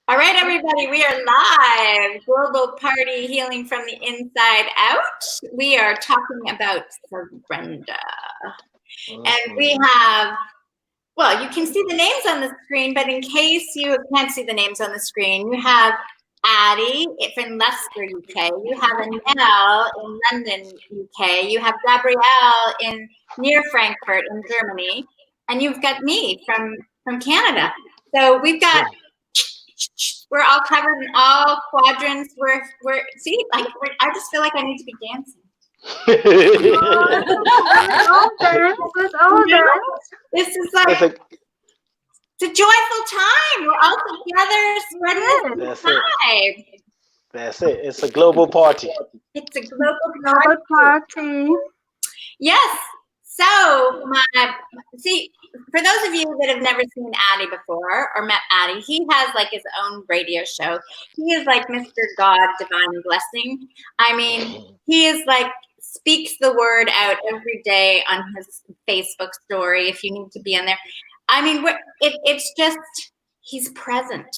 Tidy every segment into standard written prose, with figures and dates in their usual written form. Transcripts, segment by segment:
All right, everybody, we are live. Global Party Healing from the Inside Out. We are talking about surrender. And we have, well, you can see the names on the screen, but in case you can't see the names on the screen, you have Ade from Leicester, UK. You have Annelle in London, UK. You have Gabrielle near Frankfurt in Germany. And you've got me from Canada. So we've got... We're all covered in all quadrants. I just feel like I need to be dancing. This is like it's a joyful time. We're all together spreading this vibe. That's it. It's a global party. It's a global party. Yes. So, for those of you that have never seen Ade before or met Ade, he has like his own radio show. He is like Mr. God, Divine Blessing. I mean, he is like speaks the word out every day on his Facebook story. If you need to be on there, I mean, it's just he's present.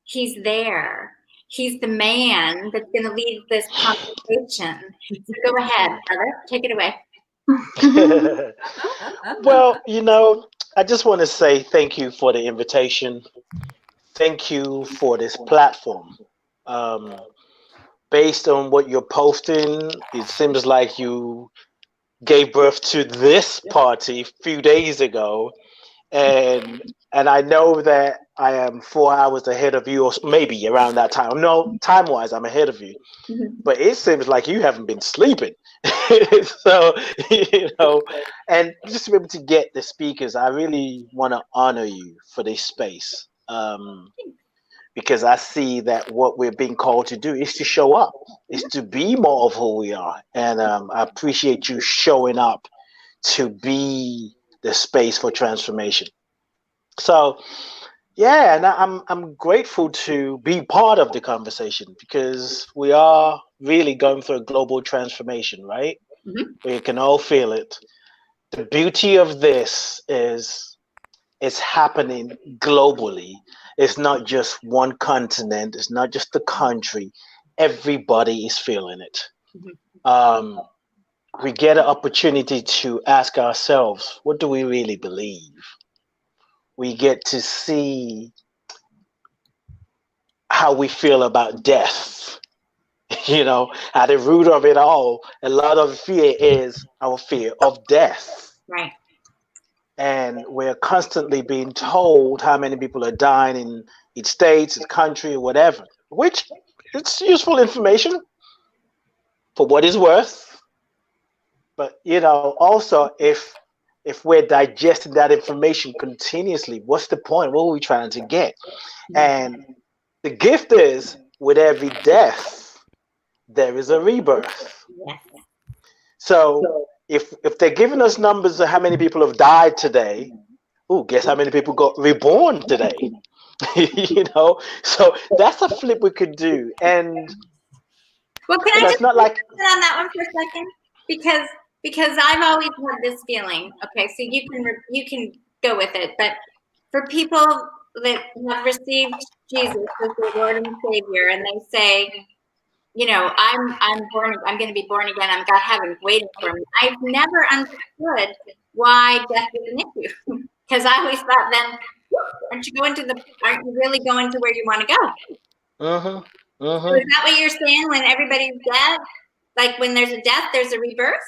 He's there. He's the man that's going to lead this conversation. So go ahead, brother. Take it away. Well, I just want to say thank you for the invitation. Thank you for this platform. Based on what you're posting, it seems like you gave birth to this party a few days ago. And I know that I am 4 hours ahead of you, or maybe around that time. No, time-wise, I'm ahead of you. But it seems like you haven't been sleeping. So, and just to be able to get the speakers, I really want to honor you for this space. Because I see that what we're being called to do is to show up, is to be more of who we are. And I appreciate you showing up to be the space for transformation. So, yeah, and I'm grateful to be part of the conversation because we are really going through a global transformation, right? We can all feel it. The beauty of this is it's happening globally. It's not just one continent. It's not just the country. Everybody is feeling it. We get an opportunity to ask ourselves, what do we really believe? We get to see how we feel about death. At the root of it all, a lot of fear is our fear of death. Right. And we're constantly being told how many people are dying in each state, each country, or whatever, which it's useful information for what it's worth. But, also if we're digesting that information continuously, what's the point? What are we trying to get? And the gift is with every death, there is a rebirth. So if they're giving us numbers of how many people have died today, guess how many people got reborn today? So that's a flip we could do. And well, can I just not like on that one for a second? Because I've always had this feeling. Okay, so you can go with it, but for people that have received Jesus as their Lord and Savior, and they say, I'm going to be born again. I've got heaven waiting for me. I've never understood why death is an issue. Because I always thought, then, aren't you really going to where you want to go? So is that what you're saying? When everybody's dead, like when there's a death, there's a rebirth?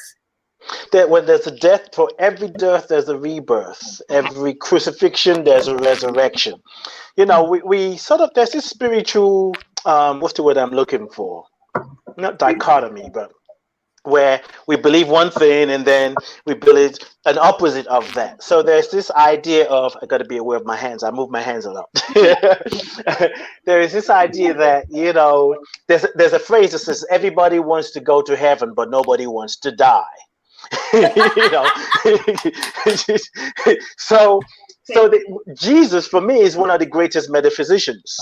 That when there's a death, for every death, there's a rebirth. Every crucifixion, there's a resurrection. We sort of, there's this spiritual, what's the word I'm looking for? Not dichotomy, but where we believe one thing and then we believe an opposite of that. So there's this idea of, I got to be aware of my hands. I move my hands a lot. There is this idea that, there's a phrase that says everybody wants to go to heaven, but nobody wants to die. So Jesus for me is one of the greatest metaphysicians.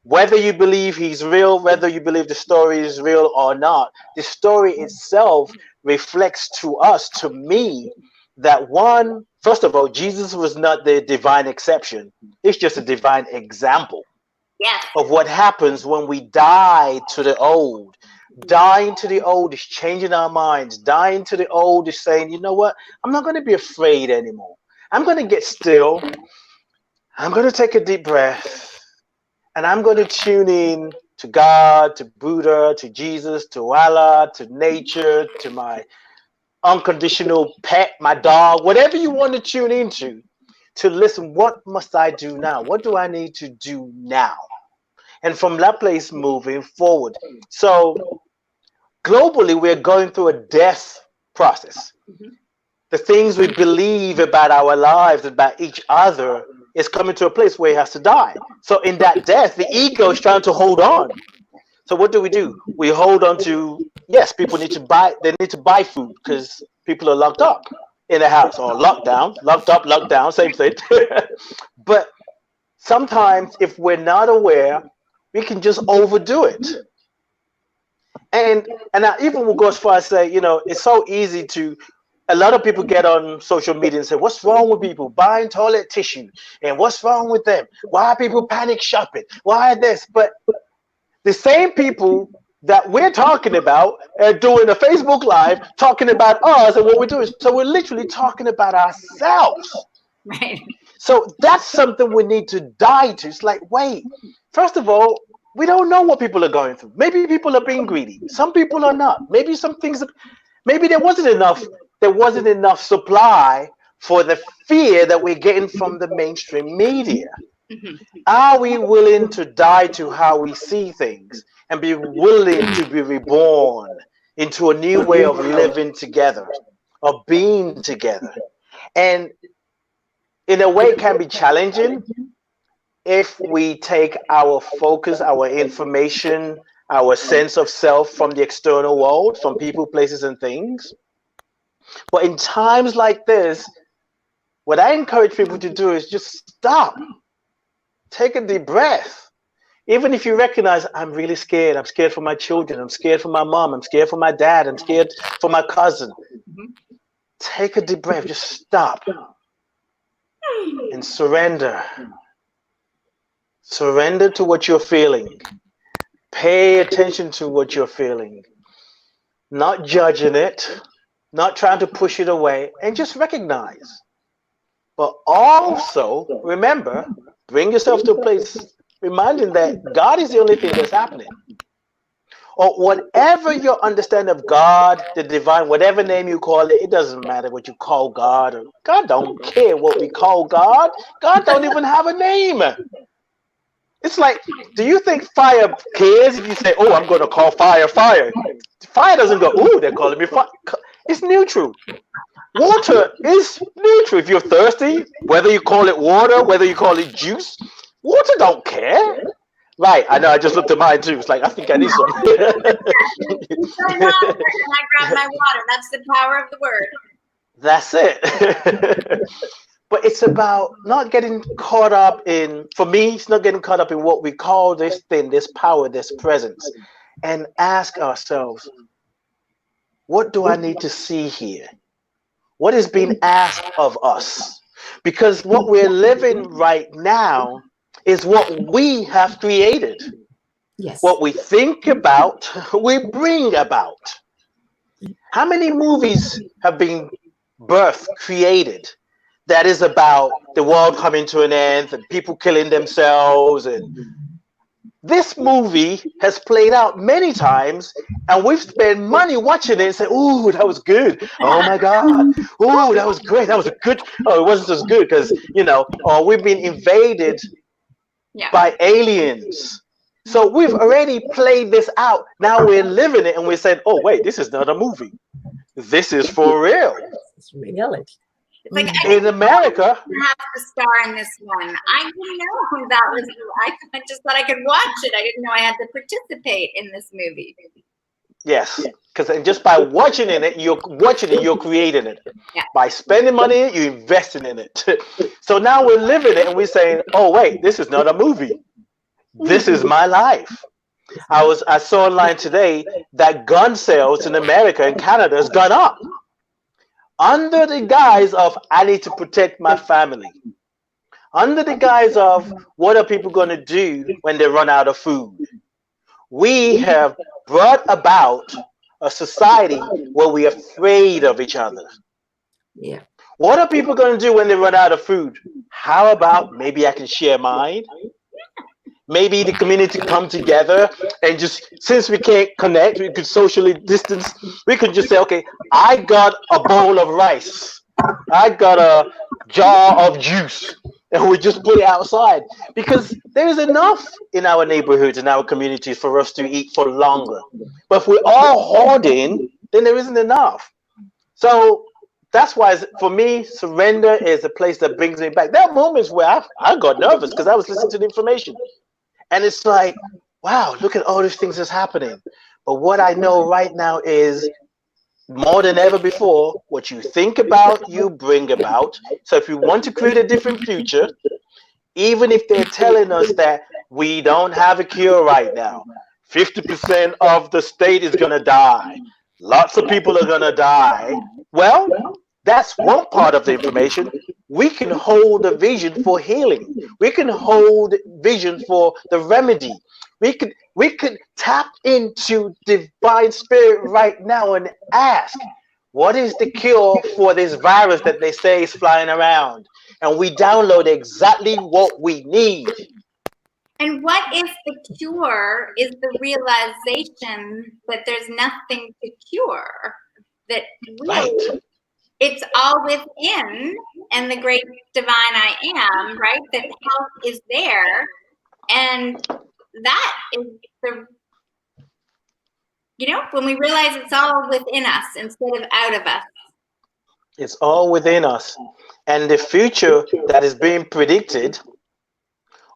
Whether you believe he's real, whether you believe the story is real or not, the story itself reflects to us, to me, that one First of all, Jesus was not the divine exception. It's just a divine example Yes. of what happens when we die to the old. Dying to the old is changing our minds. Dying to the old is saying, you know what? I'm not going to be afraid anymore. I'm going to get still. I'm going to take a deep breath. And I'm going to tune in to God, to Buddha, to Jesus, to Allah, to nature, to my unconditional pet, my dog, whatever you want to tune into, to listen, what must I do now? What do I need to do now? And from that place, moving forward. So globally, we're going through a death process. The things we believe about our lives, about each other, is coming to a place where it has to die. So in that death, the ego is trying to hold on. So what do? We hold on to, yes, people need to buy, they need to buy food because people are locked up in a house, or locked down, locked up, locked down, same thing. But sometimes if we're not aware, we can just overdo it. And I even will go as far as say, you know, it's so easy to, a lot of people get on social media and say, what's wrong with people buying toilet tissue? And what's wrong with them? Why are people panic shopping? Why this? But the same people that we're talking about are doing a Facebook Live talking about us and what we're doing. So we're literally talking about ourselves. Right. So that's something we need to die to. It's like, wait, first of all, we don't know what people are going through. Maybe people are being greedy. Some people are not. Maybe some things, maybe there wasn't enough supply for the fear that we're getting from the mainstream media. Are we willing to die to how we see things and be willing to be reborn into a new way of living together, of being together? And in a way, it can be challenging if we take our focus, our information, our sense of self from the external world, from people, places, and things. But in times like this, what I encourage people to do is just stop. Take a deep breath. Even if you recognize, I'm really scared. I'm scared for my children. I'm scared for my mom. I'm scared for my dad. I'm scared for my cousin. Take a deep breath. Just stop and surrender. Surrender to what you're feeling. Pay attention to what you're feeling. Not judging it, not trying to push it away, and just recognize. But also, remember, bring yourself to a place reminding that God is the only thing that's happening. Or whatever your understanding of God, the divine, whatever name you call it, it doesn't matter what you call God. God don't care what we call God. God don't even have a name. It's like, do you think fire cares if you say, oh, I'm going to call fire fire? Fire doesn't go, oh, they're calling me fire. It's neutral. Water is neutral. If you're thirsty, whether you call it water, whether you call it juice, water don't care. Right, I know, I just looked at mine too. It's like, I think I need some. And I grab my water. That's the power of the word. That's it. But it's about not getting caught up in, for me, it's not getting caught up in what we call this thing, this power, this presence, and ask ourselves, what do I need to see here? What is being asked of us? Because what we're living right now is what we have created. Yes. What we think about, we bring about. How many movies have been birthed, created, that is about the world coming to an end and people killing themselves? And this movie has played out many times, and we've spent money watching it and said, ooh, that was good. Oh my God. Ooh, that was great. That was a good. Oh, it wasn't as good because, you know, or we've been invaded by aliens. So we've already played this out. Now we're living it and we're saying, oh, wait, this is not a movie. This is for real. It's reality. It's like, in America, I have to star in this one. I didn't know who that was. I just thought I could watch it. I didn't know I had to participate in this movie. yes, because just by watching it, you're creating it. Yeah. By spending money, you're investing in it. So now we're living it and we're saying, oh, wait, this is not a movie. This is my life. I saw online today that gun sales in America and Canada has gone up. under the guise of I need to protect my family, under the guise of what are people going to do when they run out of food. We have brought about a society where we're afraid of each other. Yeah. What are people going to do when they run out of food? How about maybe I can share mine? Maybe the community come together and just, since we can't connect, we could socially distance, we could just say, okay, I got a bowl of rice. I got a jar of juice. And we just put it outside because there is enough in our neighborhoods and our communities for us to eat for longer. But if we're all hoarding, then there isn't enough. So that's why, for me, surrender is a place that brings me back. There are moments where I got nervous because I was listening to the information. And it's like, wow, look at all these things that's happening. But what I know right now is more than ever before, what you think about, you bring about. So if you want to create a different future, even if they're telling us that we don't have a cure right now, 50% of the state is going to die, lots of people are going to die. Well, that's one part of the information. We can hold a vision for healing. We can hold vision for the remedy. We could tap into divine spirit right now and ask, what is the cure for this virus that they say is flying around? And we download exactly what we need. And what is the cure is the realization that there's nothing to cure. That really, Right. it's all within, and the great divine I am, right? That health is there. And that is the, when we realize it's all within us instead of out of us. It's all within us. And the future that is being predicted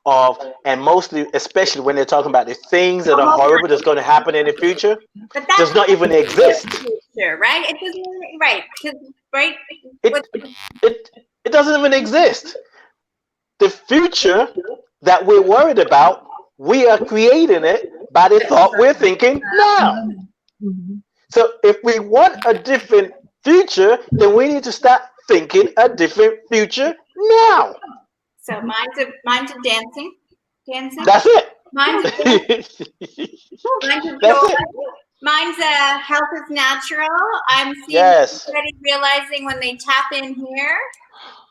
of, and mostly, especially when they're talking about the things that are horrible that's going to happen in the future, but that does not even exist. Future, right? It doesn't, right? Right? It doesn't even exist. The future that we're worried about, we are creating it by the thought we're thinking now. So if we want a different future, then we need to start thinking a different future now. So mine's a dancing. That's it. Mine's a dancing. Mine's a joy. Mine's a health is natural. I'm seeing everybody realizing when they tap in here,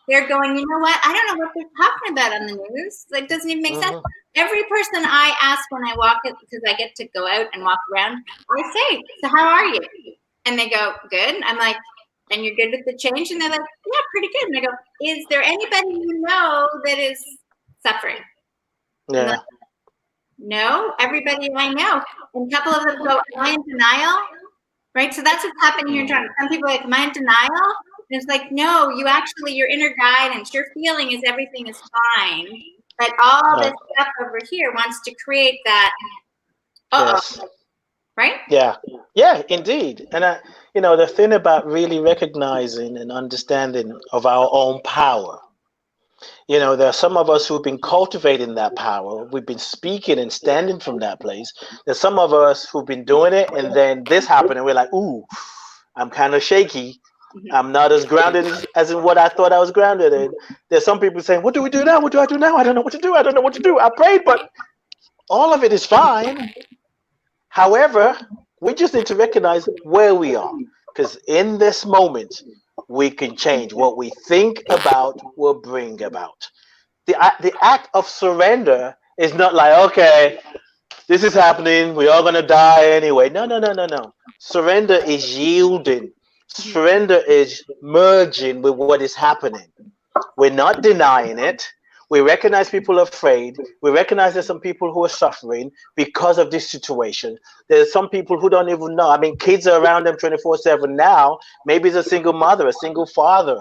they're going, you know what? I don't know what they're talking about on the news. It doesn't even make sense. Every person I ask when I walk it, because I get to go out and walk around, I say, so how are you? And they go, good. I'm like, and you're good with the change? And they're like, yeah, pretty good. And I go, is there anybody you know that is suffering? Yeah. Like, no, everybody I know. And a couple of them go, am I in denial? Right? So that's what's happening here in Toronto. Some people are like, am I in denial? And it's like, no, your inner guidance, your feeling is everything is fine. But all this stuff over here wants to create that. Yes. Right? Yeah. Yeah, indeed. And the thing about really recognizing and understanding of our own power, there are some of us who've been cultivating that power. We've been speaking and standing from that place. There's some of us who've been doing it, and then this happened, and we're like, ooh, I'm kind of shaky. I'm not as grounded as in what I thought I was grounded in. There's some people saying, what do we do now? What do I do now? I don't know what to do. I don't know what to do. I prayed, but all of it is fine. However, we just need to recognize where we are, because in this moment, we can change. What we think about will bring about. The act of surrender is not like, okay, this is happening, we're all going to die anyway. No. Surrender is yielding. Surrender is merging with what is happening. We're not denying it. We recognize people are afraid. We recognize there's some people who are suffering because of this situation. There's some people who don't even know. I mean, kids are around them 24/7 now. Maybe it's a single mother, a single father.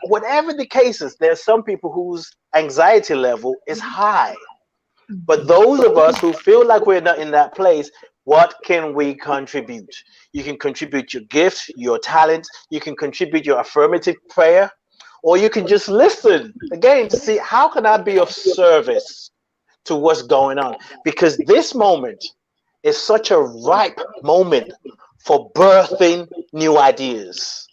Whatever the case is, there's some people whose anxiety level is high. But those of us who feel like we're not in that place, what can we contribute? You can contribute your gifts, your talents. You can contribute your affirmative prayer. Or you can just listen again to see how can I be of service to what's going on. Because this moment is such a ripe moment for birthing new ideas.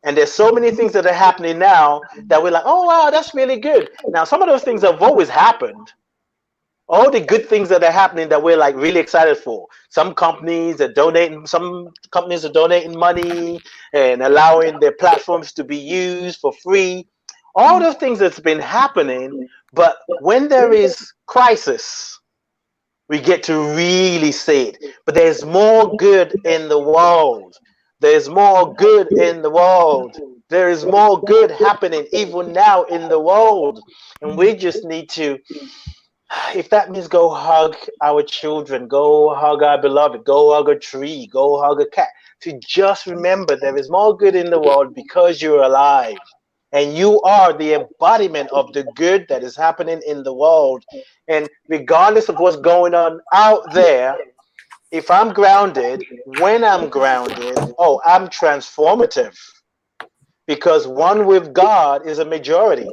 And there's so many things that are happening now that we're like, oh wow, that's really good. Now some of those things have always happened. All the good things that are happening that we're like really excited for. Some companies are donating money and allowing their platforms to be used for free. All those things that's been happening, but when there is crisis, we get to really see it. But there's more good in the world. There's more good in the world. There is more good happening even now in the world. And we just need to, if that means go hug our children, go hug our beloved, go hug a tree, go hug a cat, to just remember there is more good in the world because you're alive. And you are the embodiment of the good that is happening in the world. And regardless of what's going on out there, if I'm grounded, when I'm grounded, oh, I'm transformative. Because one with God is a majority.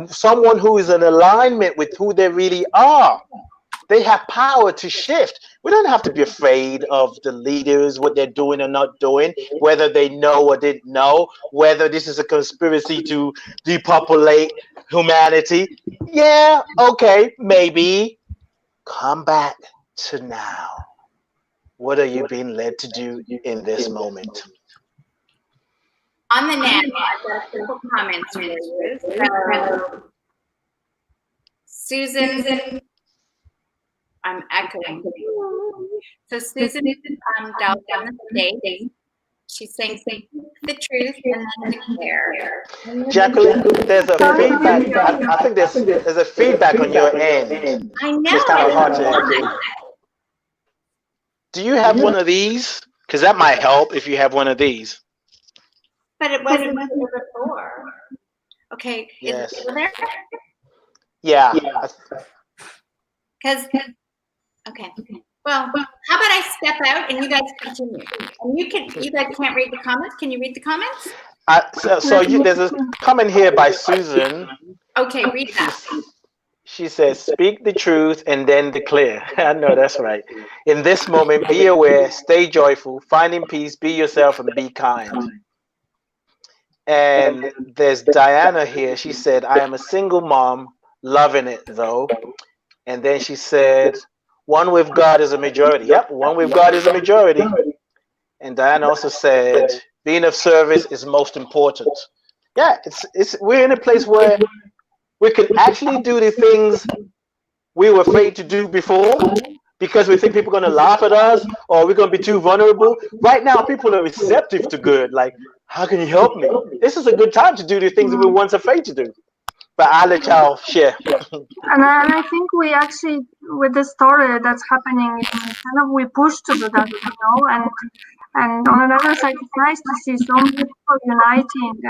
Someone who is in alignment with who they really are, they have power to shift. We don't have to be afraid of the leaders, what they're doing or not doing, whether they know or didn't know, whether this is a conspiracy to depopulate humanity. Yeah, okay, maybe. Come back to now. What are you being led to do in this moment? On the net, I've got a couple comments for you. So, Susan, I'm echoing. So Susan dialed down the stage. She's saying, speak the truth and then declare. Jacqueline, there's a feedback. I think there's a feedback on your end. I know. It's kind of hard to. Do you have one of these? Because that might help if you have one of these. But it wasn't there before. Okay. Yes. Is it there? Yeah. Because, okay. Well, how about I step out and you guys continue? And you guys can't read the comments. Can you read the comments? There's a comment here by Susan. Okay, read that. She says, speak the truth and then declare. I know that's right. In this moment, be aware, stay joyful, finding peace, be yourself, and be kind. And there's Diana here. She said, I am a single mom, loving it though. And then she said, one with God is a majority. Yep, one with God is a majority. And Diana also said, being of service is most important. Yeah, we're in a place where we can actually do the things we were afraid to do before because we think people are going to laugh at us or we're going to be too vulnerable. Right now, people are receptive to good. Like, how can you help me? This is a good time to do the things that we were once afraid to do. But I'll let y'all share. And I think we actually, with the story that's happening, kind of we push to do that, and on another side, it's nice to see so many people uniting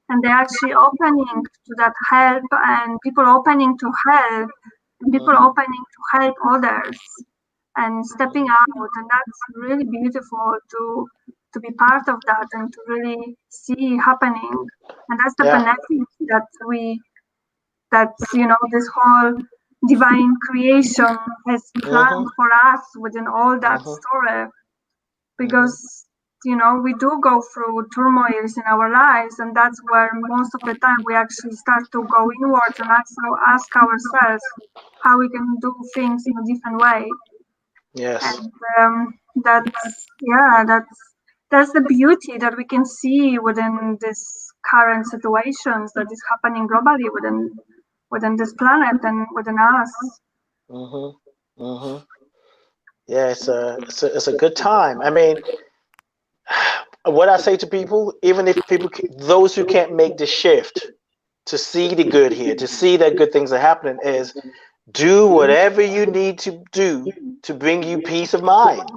and they actually opening to that help and people opening to help and people opening to help others and stepping out, and that's really beautiful to be part of that and to really see happening. And that's the benefit that this whole divine creation has planned for us within all that story, because we do go through turmoils in our lives, and that's where most of the time we actually start to go inwards and ask ourselves how we can do things in a different way. Yes. And that's the beauty that we can see within this current situations that is happening globally within this planet and within us. Yeah, it's a good time. I mean, what I say to people, even if those who can't make the shift to see the good here, to see that good things are happening, is do whatever you need to do to bring you peace of mind.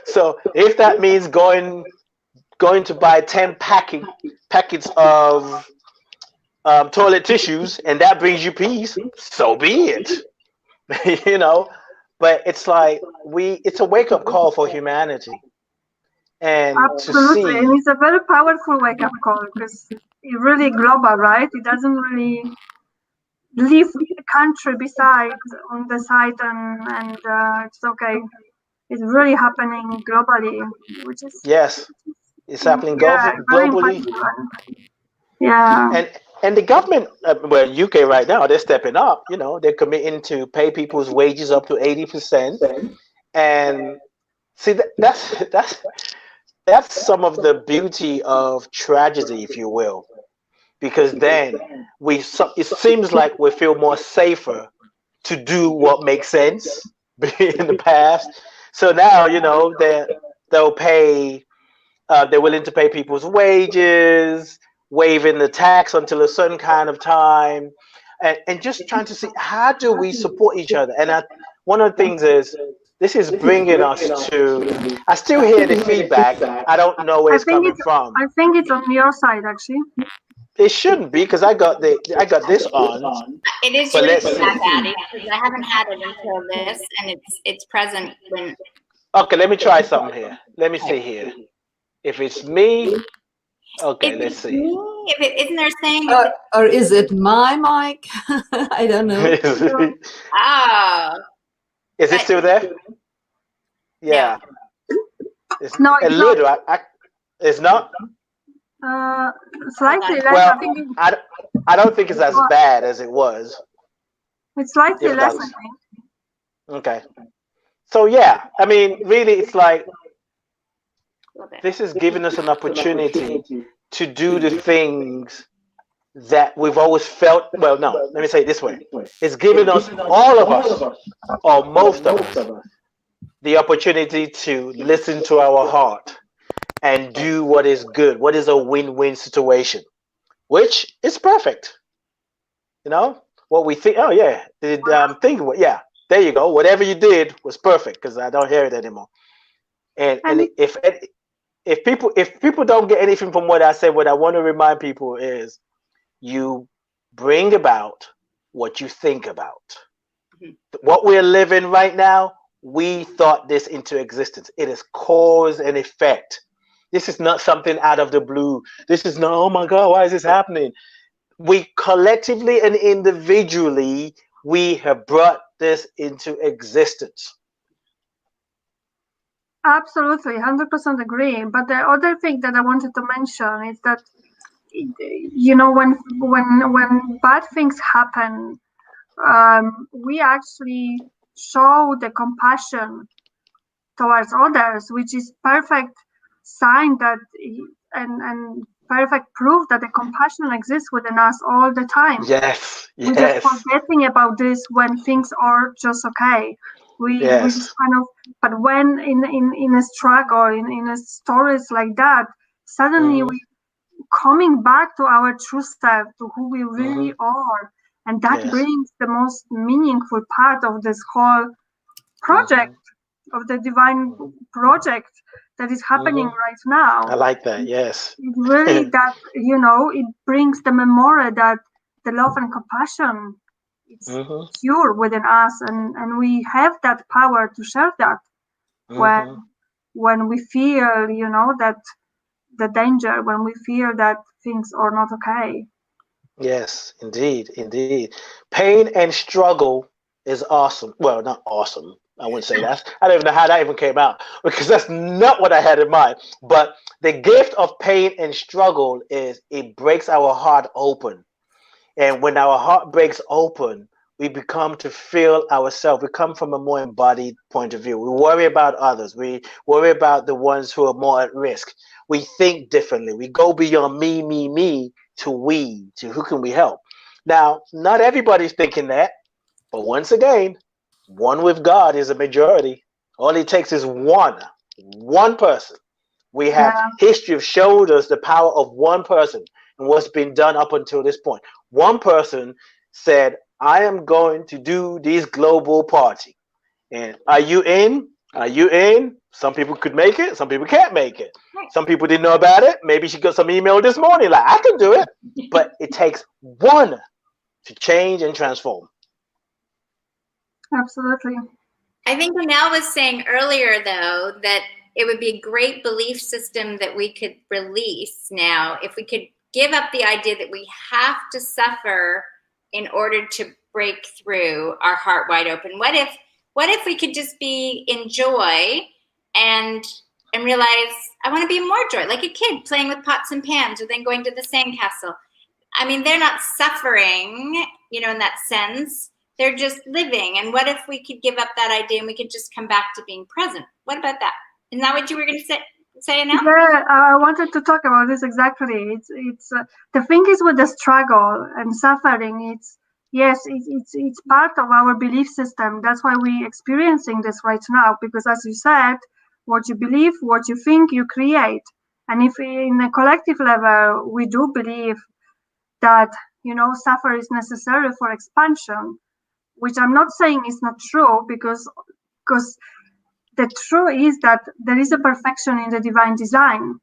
So if that means going to buy 10 packets of toilet tissues and that brings you peace, so be it. But it's like it's a wake-up call for humanity. And absolutely, to see, and it's a very powerful wake-up call because it's really global, right? It doesn't really leave the country on the side and it's okay. It's really happening globally, which is It's happening Yeah, very globally. impactful one. Yeah. And the government, well, UK right now, they're stepping up. You know, they're committing to pay people's wages up to 80%. And see, that's some of the beauty of tragedy, if you will, because then it seems like we feel more safer to do what makes sense in the past. So now, you know, they'll pay. They're willing to pay people's wages, waiving the tax until a certain kind of time, and just trying to see how do we support each other. And one of the things is this is bringing us to. I still hear the feedback. I don't know where I it's think coming it's from. I think it's on your side actually. It shouldn't be because I got this on. It is But your let's see. feedback, Addie, because I haven't had it until this, and it's present when. Okay, let me try something here. Let me see here. If it's me, okay, If let's it's see. me, isn't there saying? Or is it my mic? I don't know. Oh, Is it still there? Yeah. It's No, a it's little. It's not. slightly less. Well, I think it's, I don't think it's as bad as it was. it's slightly If less. I that's think. okay. So yeah, I mean, really, it's like this is giving us an opportunity to do the things that we've always felt. Well, no, let me say it this way: it's giving us, all of us, or most of us, the opportunity to listen to our heart and do what is good, what is a win-win situation, which is perfect. You know what we think. Oh yeah, yeah. There you go. Whatever you did was perfect because I don't hear it anymore. And if people don't get anything from what I said, what I want to remind people is you bring about what you think about. Mhm. What we're living right now, we thought this into existence. It is cause and effect. This is not something out of the blue. This is not, oh my God, why is this happening? We collectively and individually, we have brought this into existence. Absolutely, 100% agree. But the other thing that I wanted to mention is that, you know, when bad things happen, we actually show the compassion towards others, which is perfect sign that and perfect proof that the compassion exists within us all the time. Yes, We're just yes, forgetting about this when things are just okay. We just yes. kind of, but when in a struggle or in a stories like that, suddenly Hmm. we coming back to our true self, to who we Hmm. really are, and that Yes. brings the most meaningful part of this whole project, Hmm. of the divine project that is happening Hmm. right now. I like that. Yes. It really that, you know, it brings the memory that the love and compassion, it's Hmm. pure within us, and we have that power to share that when Hmm. when we feel, you know, that the danger, when we feel that things are not okay. Yes, indeed, indeed. Pain and struggle is awesome. Well, not awesome. I wouldn't say that. I don't even know how that even came out because that's not what I had in mind. But the gift of pain and struggle is it breaks our heart open. And when our heart breaks open, we become to feel ourselves. We come from a more embodied point of view. We worry about others. We worry about the ones who are more at risk. We think differently. We go beyond me, to we, to who can we help. Now, not everybody's thinking that, but once again, one with God is a majority. All it takes is one person. We have Yeah, history have showed us the power of one person and what's been done up until this point. One person said, I am going to do this global party. And are you in? Are you in? Some people could make it, some people can't make it. Some people didn't know about it. Maybe she got some email this morning, like, I can do it. But it takes one to change and transform. absolutely. I think Manel was saying earlier, though, that it would be a great belief system that we could release now if we could give up the idea that we have to suffer in order to break through our heart wide open. What if we could just be in joy and and realize I want to be more joy, like a kid playing with pots and pans or then going to the sandcastle. I mean, they're not suffering, you know, in that sense. They're just living. And what if we could give up that idea and we could just come back to being present? What about that? Isn't that what you were going to say now? Yeah, I wanted to talk about this exactly. It's the thing is with the struggle and suffering. It's part of our belief system. That's why we're experiencing this right now. Because as you said, what you believe, what you think, you create. And if in a collective level we do believe that, you know, suffer is necessary for expansion, which I'm not saying is not true, because the truth is that there is a perfection in the divine design.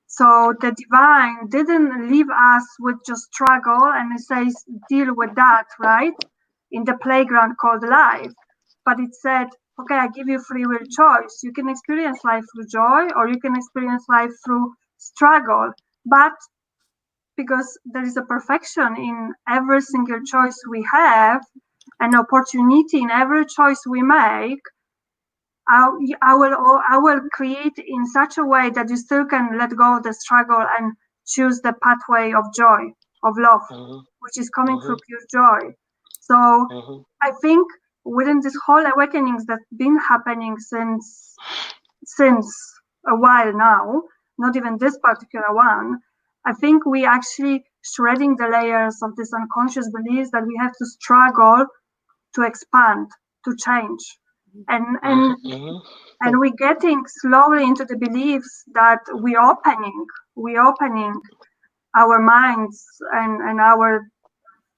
So the divine didn't leave us with just struggle and it says deal with that, right? In the playground called life. But it said, okay, I give you free will choice. You can experience life through joy or you can experience life through struggle. But because there is a perfection in every single choice we have, an opportunity in every choice we make, I will create in such a way that you still can let go of the struggle and choose the pathway of joy, of love, which is coming through pure joy. So I think within this whole awakenings that's been happening since a while now, not even this particular one, I think we actually shredding the layers of this unconscious beliefs that we have to struggle to expand, to change. And we're getting slowly into the beliefs that we're opening our minds and our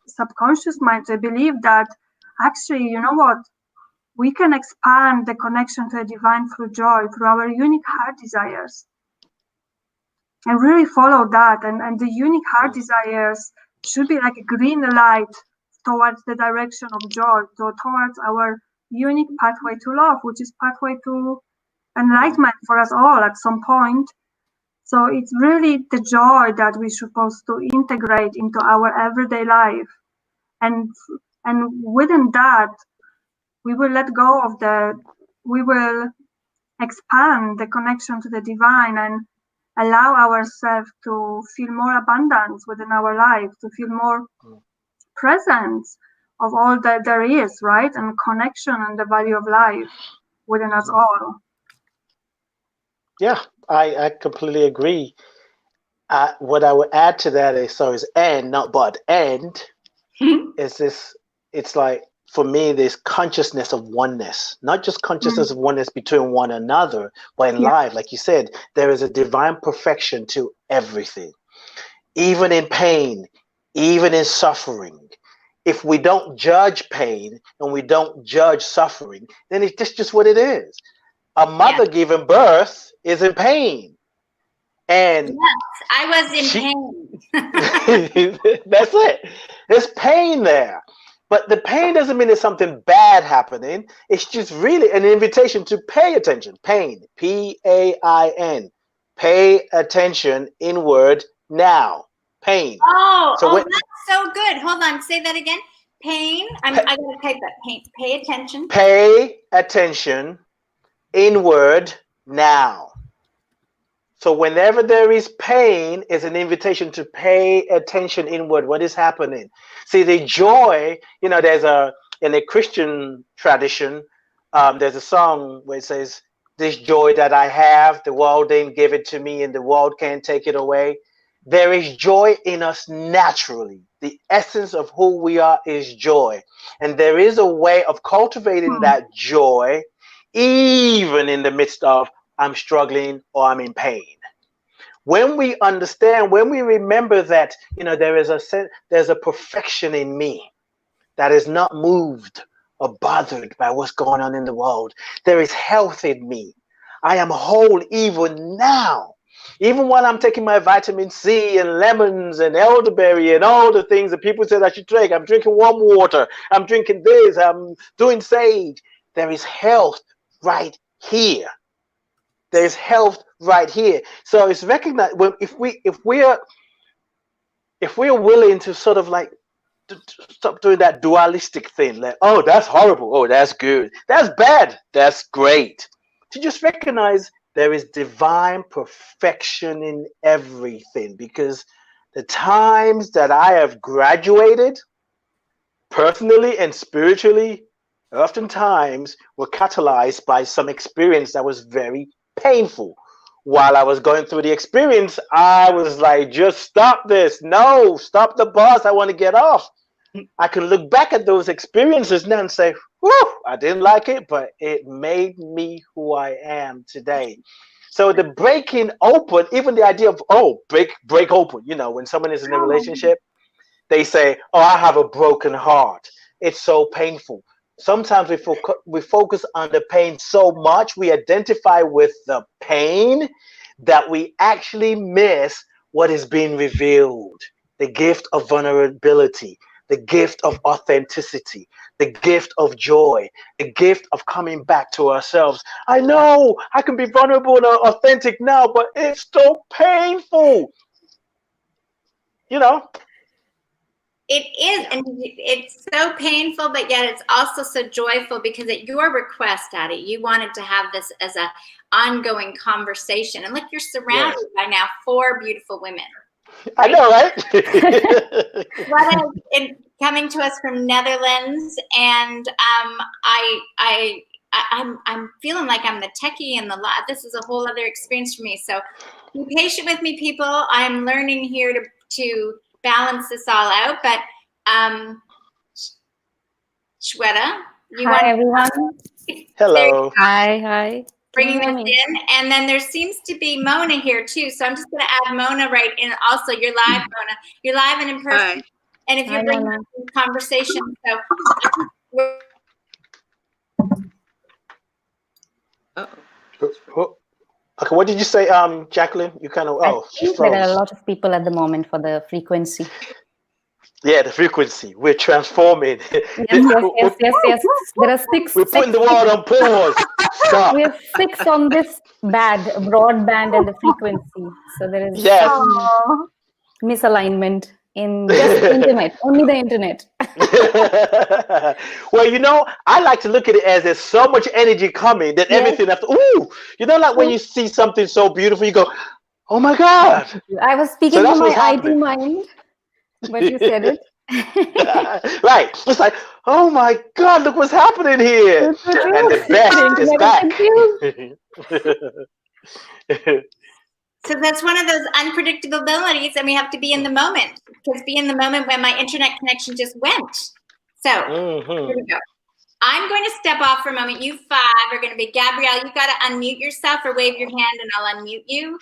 subconscious mind to believe that actually, you know what, we can expand the connection to the divine through joy, through our unique heart desires. And really follow that. And the unique heart desires should be like a green light towards the direction of joy, towards our unique pathway to love, which is pathway to enlightenment for us all at some point. So it's really the joy that we're supposed to integrate into our everyday life. And within that, we will let go of we will expand the connection to the divine and allow ourselves to feel more abundance within our life, to feel more presence of all that there is, right? And connection and the value of life within us all. Yeah, I completely agree. What I would add to that is and not but and is this. It's like for me, this consciousness of oneness, not just consciousness of oneness between one another, but in life, like you said, there is a divine perfection to everything, even in pain, even in suffering. If we don't judge pain and we don't judge suffering, then it's just what it is. A mother giving birth is in pain. And yes, I was in pain. That's it. There's pain there. But the pain doesn't mean there's something bad happening. It's just really an invitation to pay attention. Pain. P-A-I-N. Pay attention inward now. Pain. That's so good. Hold on. Say that again. Pain. I got to type that. Pain. Pay attention. Pay attention inward now. So whenever there is pain, it's an invitation to pay attention inward. What is happening? See, the joy, you know, in a Christian tradition, there's a song where it says, this joy that I have, the world didn't give it to me and the world can't take it away. There is joy in us naturally. The essence of who we are is joy. And there is a way of cultivating that joy, even in the midst of I'm struggling or I'm in pain. When we understand, when we remember that, you know, there's a perfection in me that is not moved or bothered by what's going on in the world. There is health in me. I am whole even now. Even while I'm taking my vitamin C and lemons and elderberry and all the things that people said I should drink. I'm drinking warm water. I'm drinking this. I'm doing sage. There is health right here. There's health right here. So it's recognized if we're willing to sort of like to stop doing that dualistic thing, like, oh, that's horrible, oh, that's good, that's bad, that's great. To just recognize there is divine perfection in everything, because the times that I have graduated personally and spiritually oftentimes were catalyzed by some experience that was very painful. While I was going through the experience, I was like, just stop this. No, stop the bus. I want to get off. I can look back at those experiences now and say, whew, I didn't like it, but it made me who I am today. So the breaking open, even the idea of, break open, when someone is in a relationship, they say, oh, I have a broken heart. It's so painful. Sometimes we focus on the pain so much, we identify with the pain that we actually miss what is being revealed. The gift of vulnerability, the gift of authenticity, the gift of joy, the gift of coming back to ourselves. I know I can be vulnerable and authentic now, but it's so painful. It is, and it's so painful, but yet it's also so joyful, because at your request, Ade, you wanted to have this as an ongoing conversation. And look, you're surrounded by now 4 beautiful women. I know, right? What is coming to us from Netherlands, and I'm feeling like I'm the techie in the lot. This is a whole other experience for me. So be patient with me, people. I'm learning here to balance this all out. But Shweta, hi everyone. Hello. Hi. Bringing us in, and then there seems to be Mona here too. So I'm just going to add Mona right in. Also, you're live, Mona. You're live and in person. Hi. And if you're bringing us in conversation, so. Okay, what did you say, Jacqueline? You kind of I think there are a lot of people at the moment for the frequency. Yeah, the frequency. We're transforming. Yes. There are 6. We're putting the world on pause. Stop. We have 6 on this broadband and the frequency. So there is misalignment in just the internet, only the internet. Well, I like to look at it as there's so much energy coming that everything after, like when you see something so beautiful, you go, oh my God. I was speaking to my IT mind, but you said it. Right. It's like, oh my God, look what's happening here. And the best is back. So that's one of those unpredictabilities, and we have to be in the moment, because be in the moment when my internet connection just went. So here we go. I'm going to step off for a moment. You 5 are going to be, Gabrielle, you got to unmute yourself or wave your hand and I'll unmute you.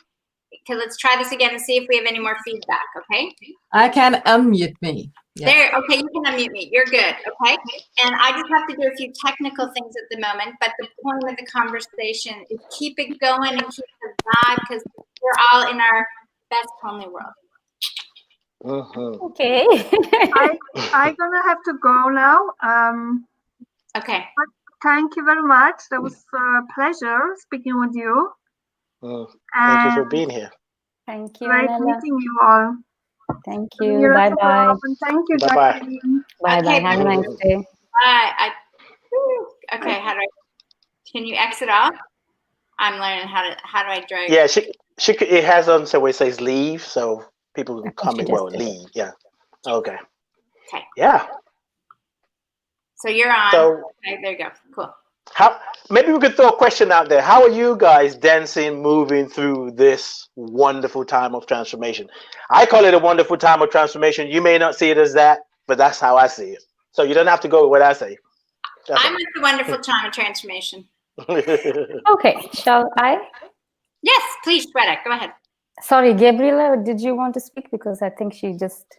Okay, let's try this again and see if we have any more feedback, okay? I can unmute me. Yeah. There, okay, you can unmute me. You're good, okay? And I just have to do a few technical things at the moment, but the point of the conversation is keep it going and keep the vibe, because we're all in our best homely world. Okay. I'm gonna have to go now. Okay. Thank you very much. That was a pleasure speaking with you. Thank you for being here. Thank you. Great meeting you all. Thank you. Bye-bye. Thank you, Bye-bye. Bye-bye. Have a nice day. Bye. Okay, can you exit off? I'm learning how do I drag? Yeah, it has on so it says leave, so people can come and leave. Yeah. Okay. Yeah. So you're on. Okay, there you go. Cool. Maybe we could throw a question out there. How are you guys dancing, moving through this wonderful time of transformation? I call it a wonderful time of transformation. You may not see it as that, but that's how I see it. So you don't have to go with what I say. I'm with the wonderful time of transformation. Okay, shall I? Yes, please, Shweta, go ahead. Sorry, Gabriela, did you want to speak? Because I think she just...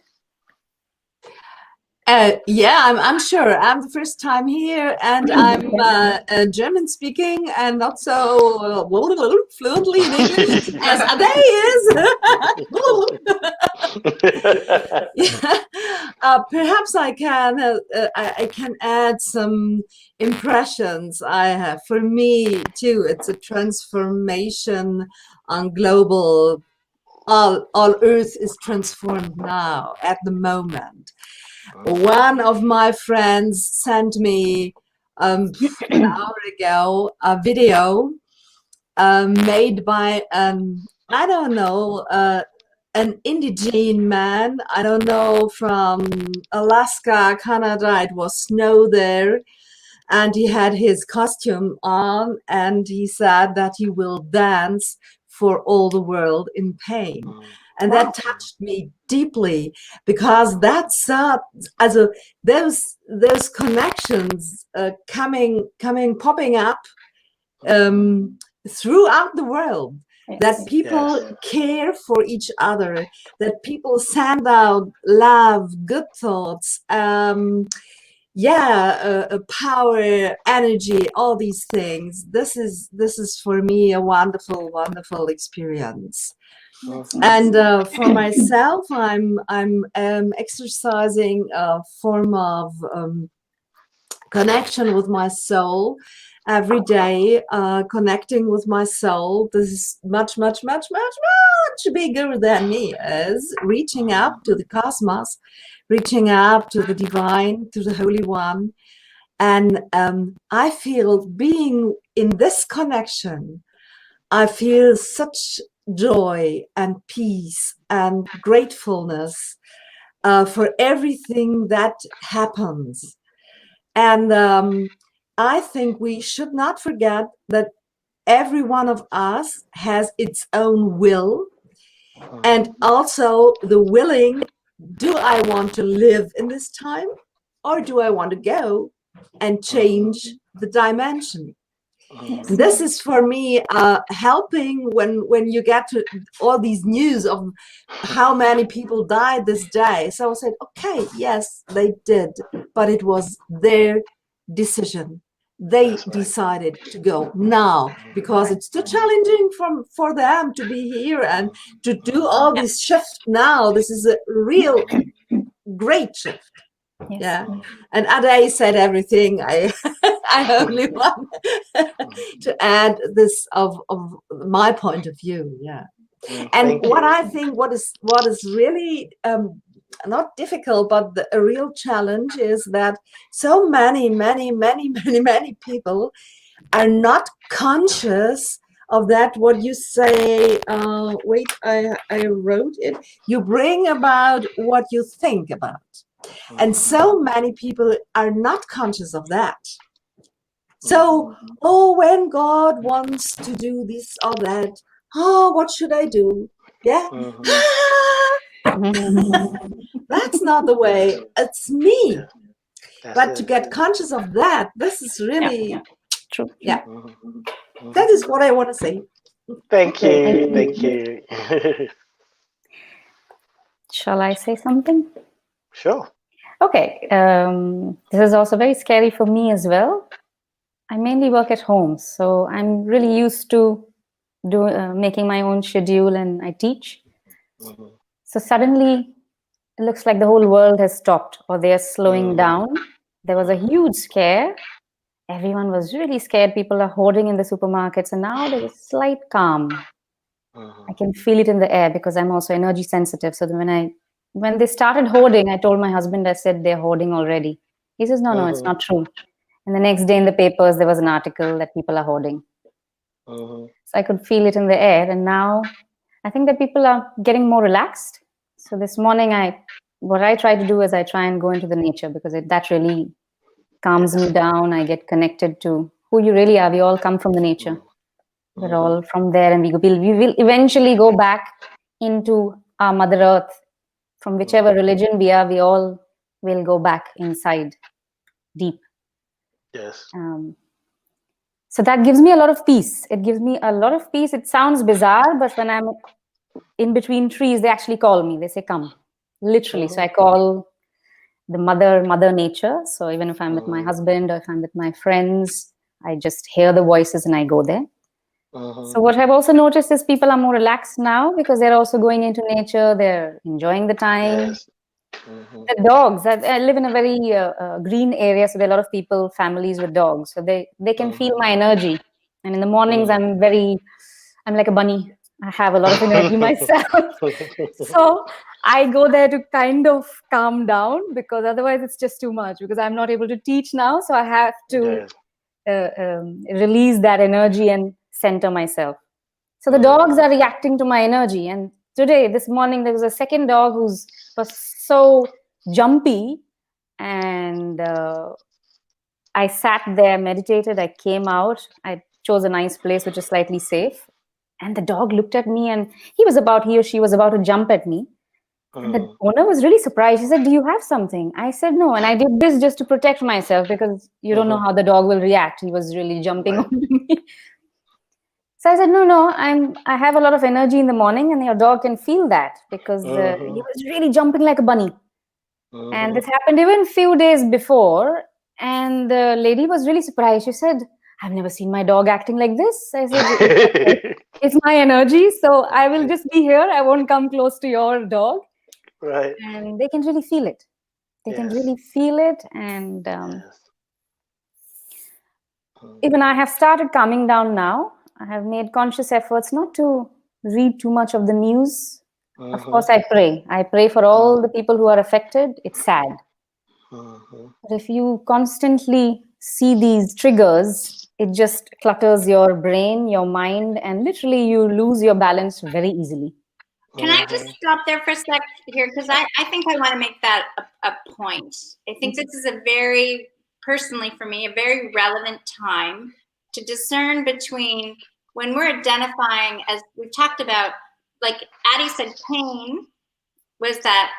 Yeah, I'm sure. I'm the first time here, and I'm German speaking and not so fluently in English as Ade is. Perhaps I can add some impressions I have. For me too, it's a transformation on global. All Earth is transformed now at the moment. One of my friends sent me an hour ago a video made by I don't know, an indigene man. I don't know, from Alaska, Canada. It was snow there, and he had his costume on, and he said that he will dance for all the world in pain. And that touched me deeply, because that's those connections popping up throughout the world, that people care for each other, that people send out love, good thoughts, power, energy, all these things. This is for me a wonderful experience. And for myself, I'm exercising a form of connection with my soul every day, connecting with my soul. This is much bigger than me, is reaching up to the cosmos, reaching up to the divine, to the Holy One. And I feel, being in this connection, I feel such joy and peace and gratefulness for everything that happens. And I think we should not forget that every one of us has its own will, and also the willing, do I want to live in this time, or do I want to go and change the dimension? This is for me helping when you get to all these news of how many people died this day. So I said, okay, yes, they did, but it was their decision. They decided to go now, because it's too challenging for them to be here and to do all this shift now. This is a real great shift. Yes. Yeah, and Ade said everything. I only want to add this of my point of view. Yeah, and what I think, what is really not difficult, but a real challenge, is that so many people are not conscious of that. What you say? Wait, I wrote it. You bring about what you think about. And so many people are not conscious of that. So, when God wants to do this or that, what should I do? Yeah. That's not the way. It's me. But to get conscious of that, this is really true. Yeah. That is what I want to say. Thank you. Shall I say something? Sure. Okay, this is also very scary for me as well. I mainly work at home, so I'm really used to making my own schedule, and I teach. So suddenly, it looks like the whole world has stopped, or they are slowing down. There was a huge scare. Everyone was really scared. People are hoarding in the supermarkets, and now there's a slight calm. I can feel it in the air, because I'm also energy sensitive. So when they started hoarding, I told my husband, I said, they're hoarding already. He says, no, it's not true. And the next day in the papers, there was an article that people are hoarding. So I could feel it in the air. And now I think that people are getting more relaxed. So this morning, what I try to do is I try and go into the nature, because that really calms me down. I get connected to who you really are. We all come from the nature. We're all from there, and we will eventually go back into our Mother Earth. From whichever religion we are, we all will go back inside, deep. Yes. So that gives me a lot of peace. It gives me a lot of peace. It sounds bizarre, but when I'm in between trees, they actually call me. They say, come, literally. So I call the mother nature. So even if I'm with my husband, or if I'm with my friends, I just hear the voices and I go there. So what I've also noticed is people are more relaxed now, because they're also going into nature. They're enjoying the time. Yes. The dogs, I live in a very green area, so there are a lot of people, families with dogs. So they can feel my energy. And in the mornings, I'm like a bunny. I have a lot of energy myself. So I go there to kind of calm down, because otherwise it's just too much, because I'm not able to teach now. So I have to release that energy and center myself. So the dogs are reacting to my energy. And this morning, there was a second dog was so jumpy. And I sat there, meditated. I came out. I chose a nice place, which is slightly safe. And the dog looked at me, and he or she was about to jump at me. And the owner was really surprised. He said, "Do you have something?" I said, "No." And I did this just to protect myself, because you don't know how the dog will react. He was really jumping on me. So I said, no, I have a lot of energy in the morning, and your dog can feel that, because he was really jumping like a bunny. And this happened even a few days before. And the lady was really surprised. She said, "I've never seen my dog acting like this." I said, "It's my energy. So I will just be here. I won't come close to your dog." Right. And they can really feel it. They can really feel it. And even I have started calming down now. I have made conscious efforts not to read too much of the news. Of course, I pray. I pray for all the people who are affected. It's sad. But if you constantly see these triggers, it just clutters your brain, your mind, and literally you lose your balance very easily. Can I just stop there for a sec here? Because I think I want to make that a point. I think this is personally for me, a very relevant time to discern between when we're identifying, as we've talked about, like Ade said, pain was that,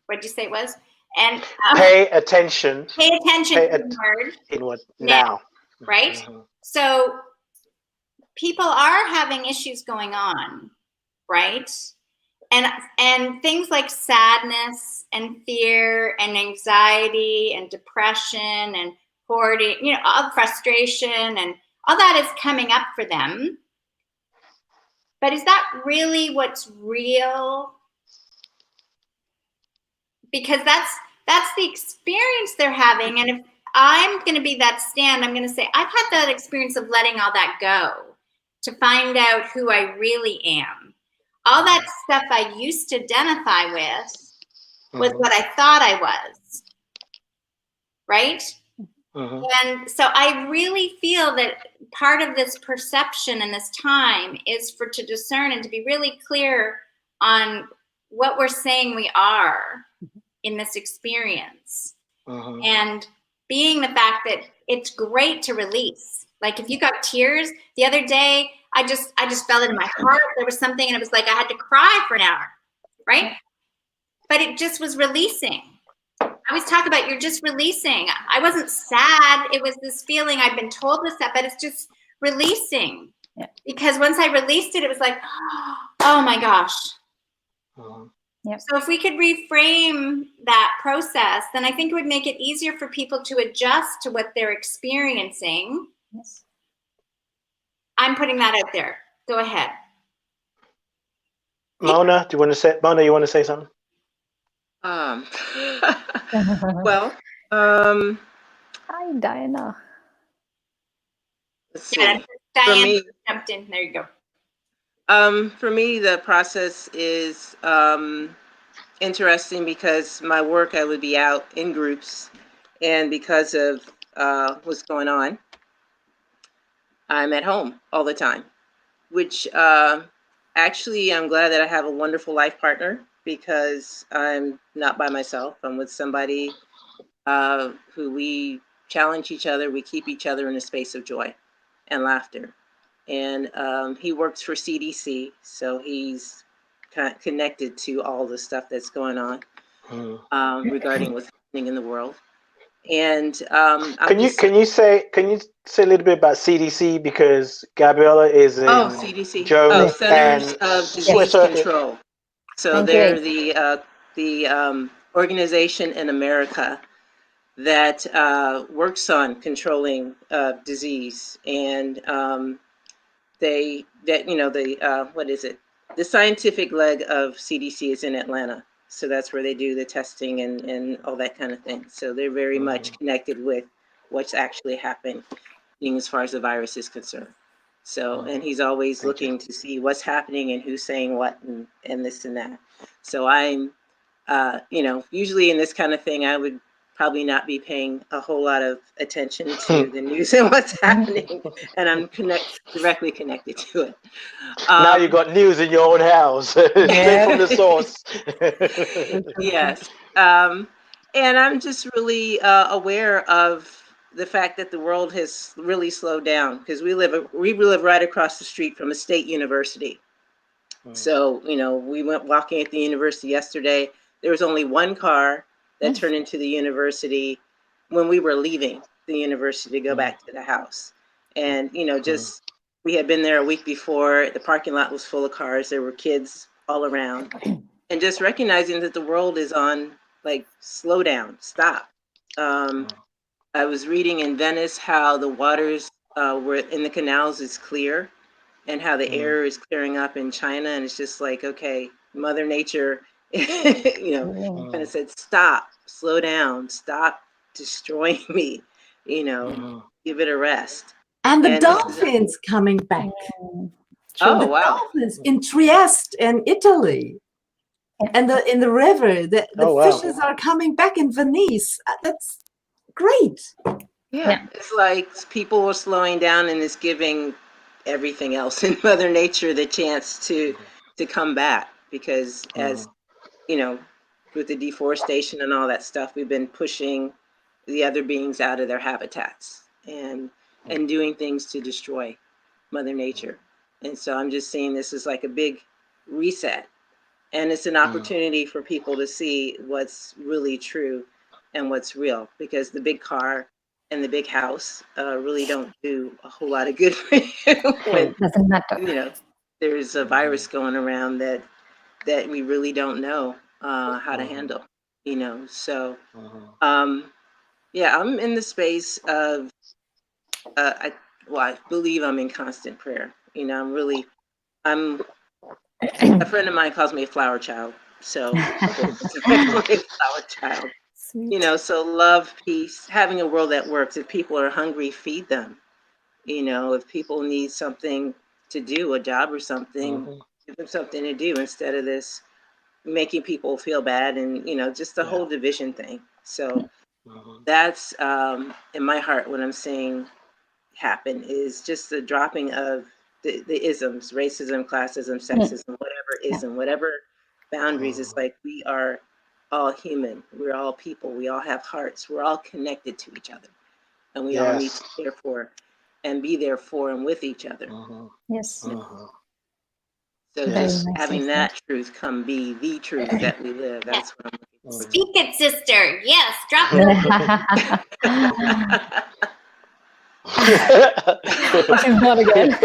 what did you say it was? And pay attention. Pay attention in what now. Right? So people are having issues going on, right? And things like sadness and fear and anxiety and depression and hoarding, all frustration and all that is coming up for them. But is that really what's real? Because that's the experience they're having. And if I'm going to be that stand, I'm going to say, I've had that experience of letting all that go to find out who I really am. All that stuff I used to identify with was what I thought I was, right? And so I really feel that part of this perception and this time is to discern and to be really clear on what we're saying we are in this experience. And being the fact that it's great to release. Like if you got tears the other day, I just felt it in my heart. There was something and it was like I had to cry for an hour, right? But it just was releasing. I always talk about you're just releasing. I wasn't sad. It was this feeling I've been told was sad, but it's just releasing. Yeah. Because once I released it, it was like, oh my gosh. Yep. So if we could reframe that process, then I think it would make it easier for people to adjust to what they're experiencing. Yes. I'm putting that out there. Go ahead. Mona, you want to say something? Well, hi, Diana. Let's see. Yeah, Diana jumped in. There you go. For me, the process is interesting because my work, I would be out in groups, and because of what's going on, I'm at home all the time, which actually I'm glad that I have a wonderful life partner, because I'm not by myself. I'm with somebody who we challenge each other. We keep each other in a space of joy and laughter. And he works for CDC, so he's kind of connected to all the stuff that's going on regarding what's happening in the world. And can you say a little bit about CDC, because Gabriella is in CDC, Centers of Disease Control. So they're the organization in America that works on controlling disease, and the scientific leg of CDC is in Atlanta. So that's where they do the testing and all that kind of thing. So they're very much connected with what's actually happening as far as the virus is concerned. So, and he's always looking to see what's happening and who's saying what and this and that. So I'm, usually in this kind of thing, I would probably not be paying a whole lot of attention to the news and what's happening, and I'm directly connected to it. Now you got news in your own house, straight from the source. Yes. And I'm just really aware of the fact that the world has really slowed down, because we live right across the street from a state university. So, we went walking at the university yesterday. There was only one car that turned into the university when we were leaving the university to go back to the house. And, just we had been there a week before. The parking lot was full of cars. There were kids all around. And just recognizing that the world is on, like, slow down, stop. I was reading in Venice how the waters were in the canals is clear, and how the air is clearing up in China. And it's just like, okay, Mother Nature, kind of said, stop, slow down, stop destroying me, give it a rest. And the dolphins coming back. Oh, the wow. Dolphins in Trieste in Italy. And in the river, the fishes are coming back in Venice. That's great. Yeah, it's like people are slowing down, and it's giving everything else in Mother Nature the chance to come back, because as with the deforestation and all that stuff, we've been pushing the other beings out of their habitats and doing things to destroy Mother Nature. And so I'm just seeing this as like a big reset, and it's an opportunity for people to see what's really true and what's real, because the big car and the big house really don't do a whole lot of good for you when Doesn't matter. There's a virus going around that we really don't know how to handle. So I'm in the space of I believe I'm in constant prayer. I'm a friend of mine calls me a flower child, so I'm a flower child. So love, peace, having a world that works. If people are hungry, feed them. If people need something to do, a job or something, give them something to do, instead of this making people feel bad and, just the whole division thing. So that's in my heart what I'm seeing happen, is just the dropping of the isms, racism, classism, sexism, whatever ism, whatever boundaries. It's like we are all human. We're all people. We all have hearts. We're all connected to each other. And we all need to care for and be there for and with each other. Yes. So just having that truth come be the truth that we live. That's what I'm looking for. Speak it, sister. Yes, drop it. She's not again.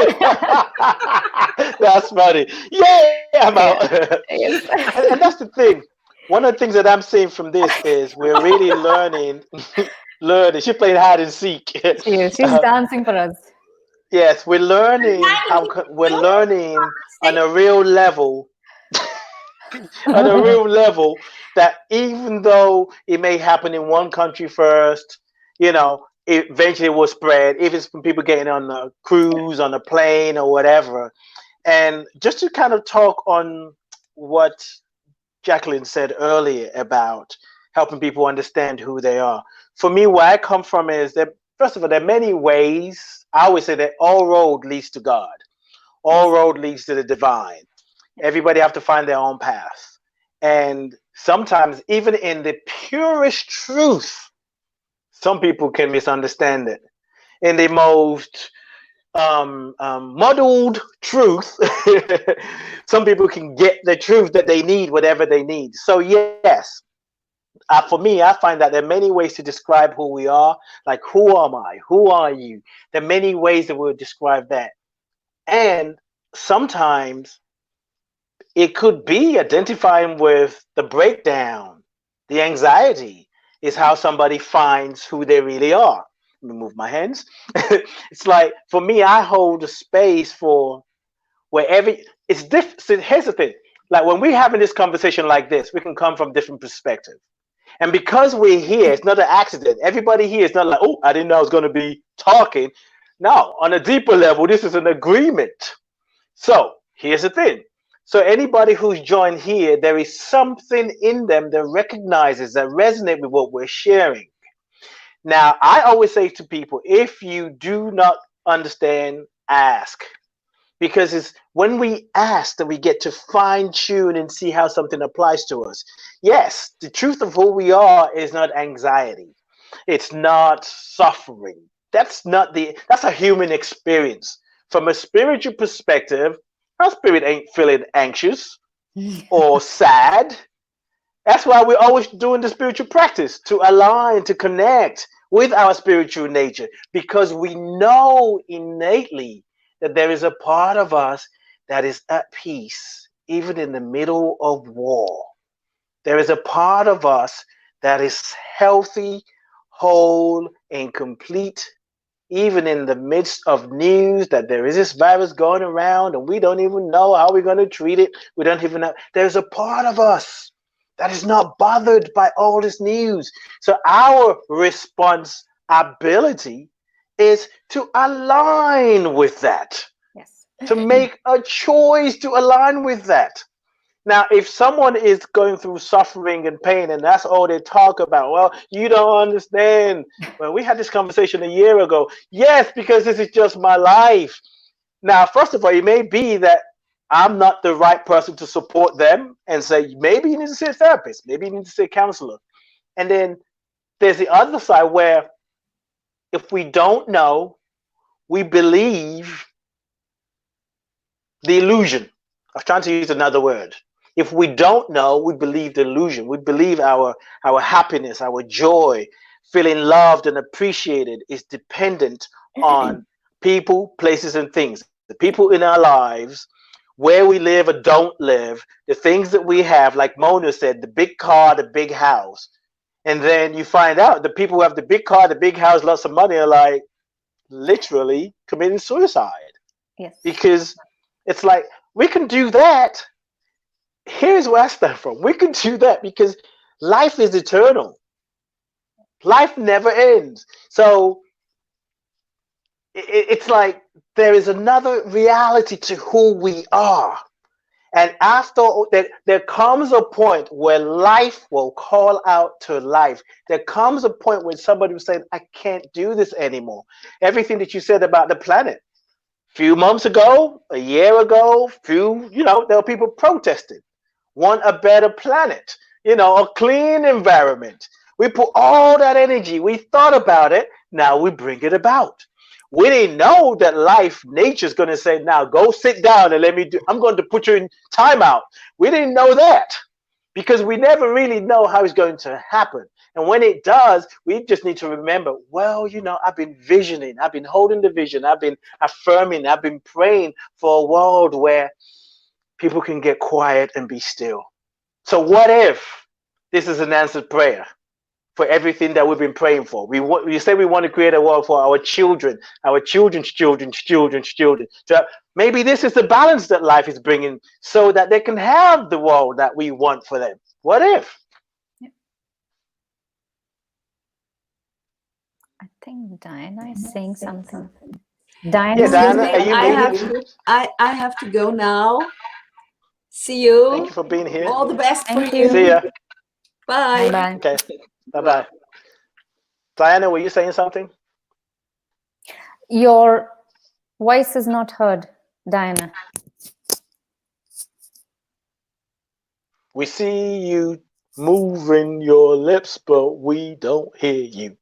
That's funny. Yeah, I'm out. And that's the thing. One of the things that I'm seeing from this is we're really learning. She's playing hide and seek. She's dancing for us. Yes, we're learning. We're learning on a real level. On a real level, that even though it may happen in one country first, it eventually will spread. If it's from people getting on a cruise, on a plane, or whatever. And just to kind of talk on what Jacqueline said earlier about helping people understand who they are. For me, where I come from is that, first of all, there are many ways. I always say that all road leads to God. All road leads to the divine. Everybody have to find their own path. And sometimes, even in the purest truth, some people can misunderstand it. In the most muddled truth, some people can get the truth that they need, whatever they need. So yes, for me, I find that there are many ways to describe who we are. Like, who am I? Who are you? There are many ways that we'll describe that. And sometimes it could be identifying with the breakdown, the anxiety is how somebody finds who they really are. Let me move my hands. It's like, for me, I hold a space for wherever it's different. So here's the thing. Like, when we're having this conversation like this, we can come from different perspectives. And because we're here, it's not an accident. Everybody here is not like, oh, I didn't know I was going to be talking. No, on a deeper level, this is an agreement. So here's the thing. So anybody who's joined here, there is something in them that recognizes, that resonate with what we're sharing. Now, I always say to people, if you do not understand, ask. Because it's when we ask that we get to fine tune and see how something applies to us. Yes, the truth of who we are is not anxiety. It's not suffering. That's a human experience. From a spiritual perspective, our spirit ain't feeling anxious or sad. That's why we're always doing the spiritual practice, to align, to connect with our spiritual nature, because we know innately that there is a part of us that is at peace, even in the middle of war. There is a part of us that is healthy, whole, and complete, even in the midst of news that there is this virus going around and we don't even know how we're going to treat it. We don't even know. There's a part of us that is not bothered by all this news. So our responsibility is to align with that, Yes. to make a choice to align with that. Now, if someone is going through suffering and pain and that's all they talk about, well, you don't understand. Well, we had this conversation a year ago. Yes, because this is just my life. Now, first of all, it may be that I'm not the right person to support them and say, maybe you need to see a therapist, maybe you need to see a counselor. And then there's the other side where if we don't know, we believe the illusion. I was trying to use another word. If we don't know, we believe the illusion. We believe our happiness, our joy, feeling loved and appreciated is dependent on people, places, and things. The people in our lives, where we live or don't live, the things that we have, like Mona said, the big car, the big house. And then you find out the people who have the big car, the big house, lots of money are like literally committing suicide. Yes. Because it's like, we can do that. Here's where I stand from. We can do that because life is eternal. Life never ends. So it's like there is another reality to who we are. And after that, there comes a point where life will call out to life. There comes a point when somebody will say, I can't do this anymore. Everything that you said about the planet. Few months ago, a year ago, there were people protesting, want a better planet, a clean environment. We put all that energy, we thought about it, now we bring it about. We didn't know that nature's going to say, now go sit down and I'm going to put you in timeout. We didn't know that because we never really know how it's going to happen. And when it does, we just need to remember, well, I've been visioning, I've been holding the vision, I've been affirming, I've been praying for a world where people can get quiet and be still. So what if this is an answered prayer for everything that we've been praying for? We say we want to create a world for our children, our children's children's children's children. So maybe this is the balance that life is bringing so that they can have the world that we want for them. What if? I think Diana is saying something. Diana, Yeah, Diana, Excuse me, are you I have to go now. See you. Thank you for being here. All the best Thank for you. you. See ya. Bye. Bye-bye. Okay. Bye-bye. Diana, were you saying something? Your voice is not heard, Diana. We see you moving your lips, but we don't hear you.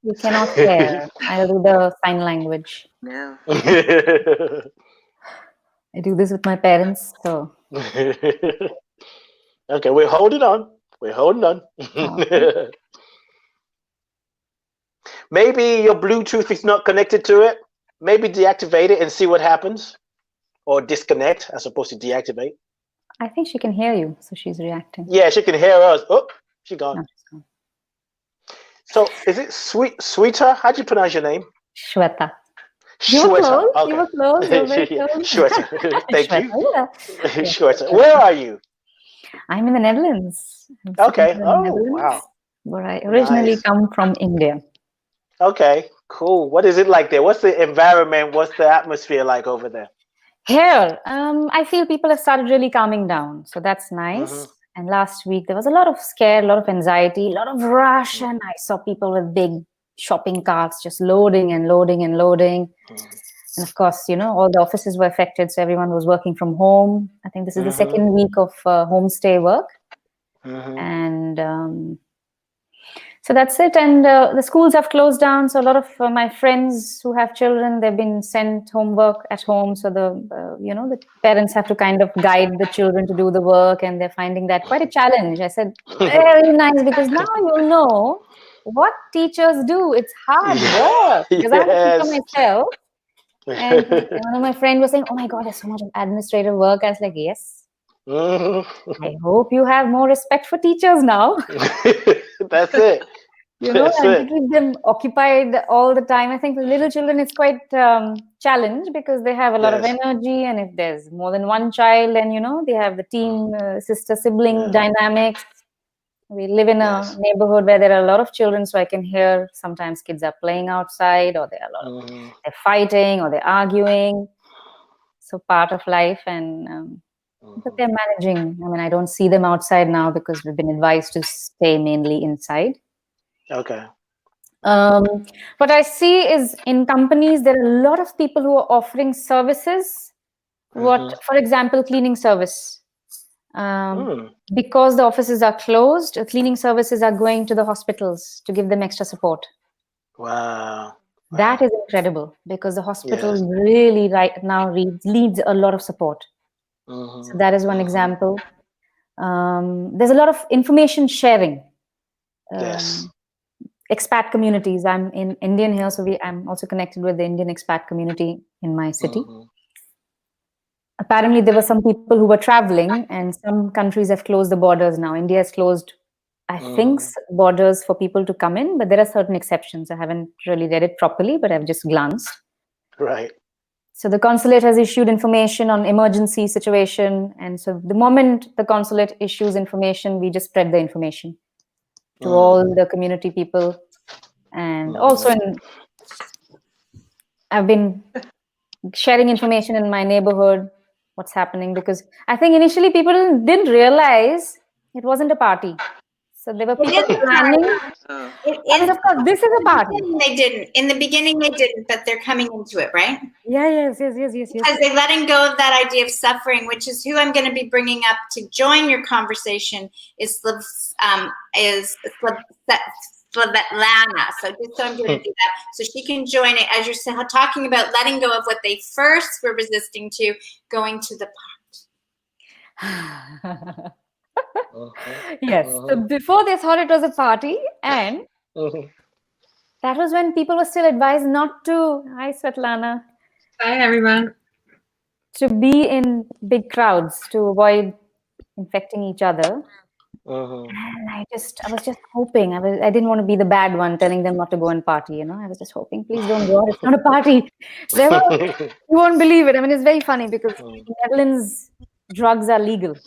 You cannot hear. I'll do the sign language. No. I do this with my parents, so. Okay, we're holding on. We're holding on. Okay. Maybe your Bluetooth is not connected to it. Maybe deactivate it and see what happens. Or disconnect as opposed to deactivate. I think she can hear you, so she's reacting. Yeah, she can hear us. Oh, she's gone. No, she's gone. So is it Sweeter? How do you pronounce your name? Shweta. You were Shweta. close. You were close. You were very close. Shweta. Thank you. Shweta, yeah. Shweta. Where are you? I'm in the Netherlands. Okay. In the Oh, Netherlands, wow. where I originally Nice. come from India. Okay, cool. What is it like there? What's the environment? What's the atmosphere like over there? Here, I feel people have started really calming down. So that's nice. And last week, there was a lot of scare, a lot of anxiety, a lot of rush. And I saw people with big shopping carts just loading and loading and loading. And of course, you know, all the offices were affected. So everyone was working from home. I think this is the second week of homestay work. And so that's it. And the schools have closed down. So a lot of my friends who have children, they've been sent homework at home. So the parents have to kind of guide the children to do the work, and they're finding that quite a challenge. I said, very nice, because now you'll know what teachers do. It's hard work, because I'm a teacher myself. And one of my friends was saying, oh my God, there's so much administrative work. I was like, yes. I hope you have more respect for teachers now. That's it. You know, and to keep them occupied all the time. I think for little children, it's quite challenge, because they have a lot of energy. And if there's more than one child, and, you know, they have the team, sister-sibling dynamics. We live in a neighborhood where there are a lot of children, so I can hear sometimes kids are playing outside, or there are a lot of, they're fighting, or they're arguing. So part of life, and but they're managing. I mean, I don't see them outside now because we've been advised to stay mainly inside. Okay. What I see is in companies, there are a lot of people who are offering services. For example, cleaning service. Because the offices are closed, cleaning services are going to the hospitals to give them extra support. Wow. That is incredible, because the hospital really right now needs a lot of support. So that is one example. There's a lot of information sharing. Expat communities. I'm in Indian here, so I'm also connected with the Indian expat community in my city. Apparently, there were some people who were traveling, and some countries have closed the borders now. India has closed, I think, borders for people to come in, but there are certain exceptions. I haven't really read it properly, but I've just glanced. Right. So the consulate has issued information on emergency situation. And so the moment the consulate issues information, we just spread the information to all the community people. And also I've been sharing information in my neighborhood, what's happening, because I think initially people didn't realize it wasn't a party. So there were people planning. Of course, this is a party. They didn't. In the beginning, they didn't, but they're coming into it, right? Yes. Because they're letting go of that idea of suffering, which is who I'm going to be bringing up to join your conversation is Svetlana. So just so I'm going to do that, so she can join it as you're talking about letting go of what they first were resisting to, going to the party. Yes. So before they thought it was a party, and that was when people were still advised not to. Hi, Svetlana. Hi, everyone. To be in big crowds to avoid infecting each other. And I was just hoping. I didn't want to be the bad one telling them not to go and party. You know, I was just hoping, please don't go. It's not a party. You won't believe it. I mean, it's very funny because in Netherlands, drugs are legal.